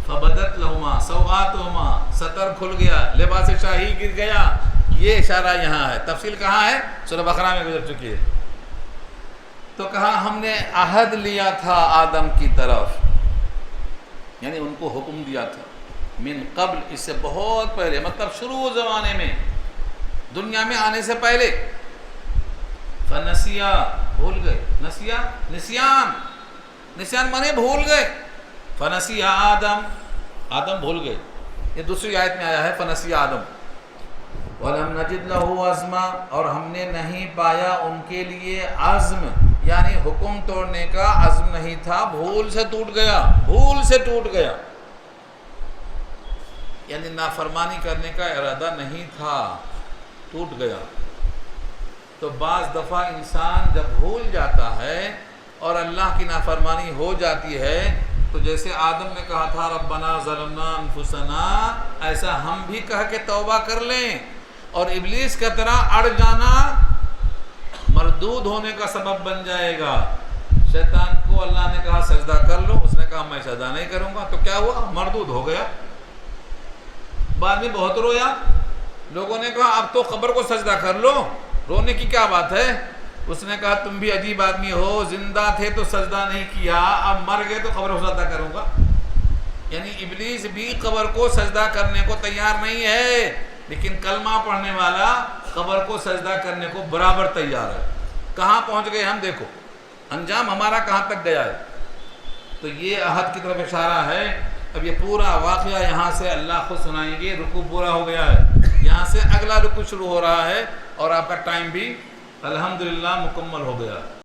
فَبَدَتْ لَهُمَا سَوْآتُهُمَا، ستر کھل گیا، لباس شاہی گر گیا۔ یہ اشارہ یہاں ہے، تفصیل کہاں ہے؟ سورہ بقرہ میں گزر چکی ہے۔ تو کہا ہم نے عہد لیا تھا آدم کی طرف، یعنی ان کو حکم دیا تھا من قبل، اس سے بہت پہلے، مطلب شروع زمانے میں، دنیا میں آنے سے پہلے۔ فنسیا، بھول گئے، نسیان مانے بھول گئے۔ فنسیا آدم بھول گئے، یہ دوسری آیت میں آیا ہے فنسیا آدم۔ وَلَمْ نَجِدْ لَهُ عَزْمًا، اور ہم نے نہیں پایا ان کے لیے عزم، یعنی حکم توڑنے کا عزم نہیں تھا، بھول سے ٹوٹ گیا، یعنی نافرمانی کرنے کا ارادہ نہیں تھا، ٹوٹ گیا۔ تو بعض دفعہ انسان جب بھول جاتا ہے اور اللہ کی نافرمانی ہو جاتی ہے، تو جیسے آدم نے کہا تھا ربنا ظلمنا انفسنا، ایسا ہم بھی کہہ کے توبہ کر لیں، اور ابلیس کی طرح اڑ جانا مردود ہونے کا سبب بن جائے گا۔ شیطان کو اللہ نے کہا سجدہ کر لو، اس نے کہا میں سجدہ نہیں کروں گا، تو کیا ہوا؟ مردود ہو گیا۔ بعد میں بہت رویا، لوگوں نے کہا اب تو قبر کو سجدہ کر لو، رونے کی کیا بات ہے؟ اس نے کہا تم بھی عجیب آدمی ہو، زندہ تھے تو سجدہ نہیں کیا، اب مر گئے تو قبر کو سجدہ کروں گا۔ یعنی ابلیس بھی قبر کو سجدہ کرنے کو تیار نہیں ہے، لیکن کلمہ پڑھنے والا قبر کو سجدہ کرنے کو برابر تیار ہے۔ کہاں پہنچ گئے ہم؟ دیکھو انجام ہمارا کہاں تک گیا ہے۔ تو یہ عہد کی طرف اشارہ ہے۔ اب یہ پورا واقعہ یہاں سے اللہ خود سنائیں گے، رکوع پورا ہو گیا ہے، یہاں سے اگلا رکوع شروع ہو رہا ہے، اور آپ کا ٹائم بھی الحمدللہ مکمل ہو گیا۔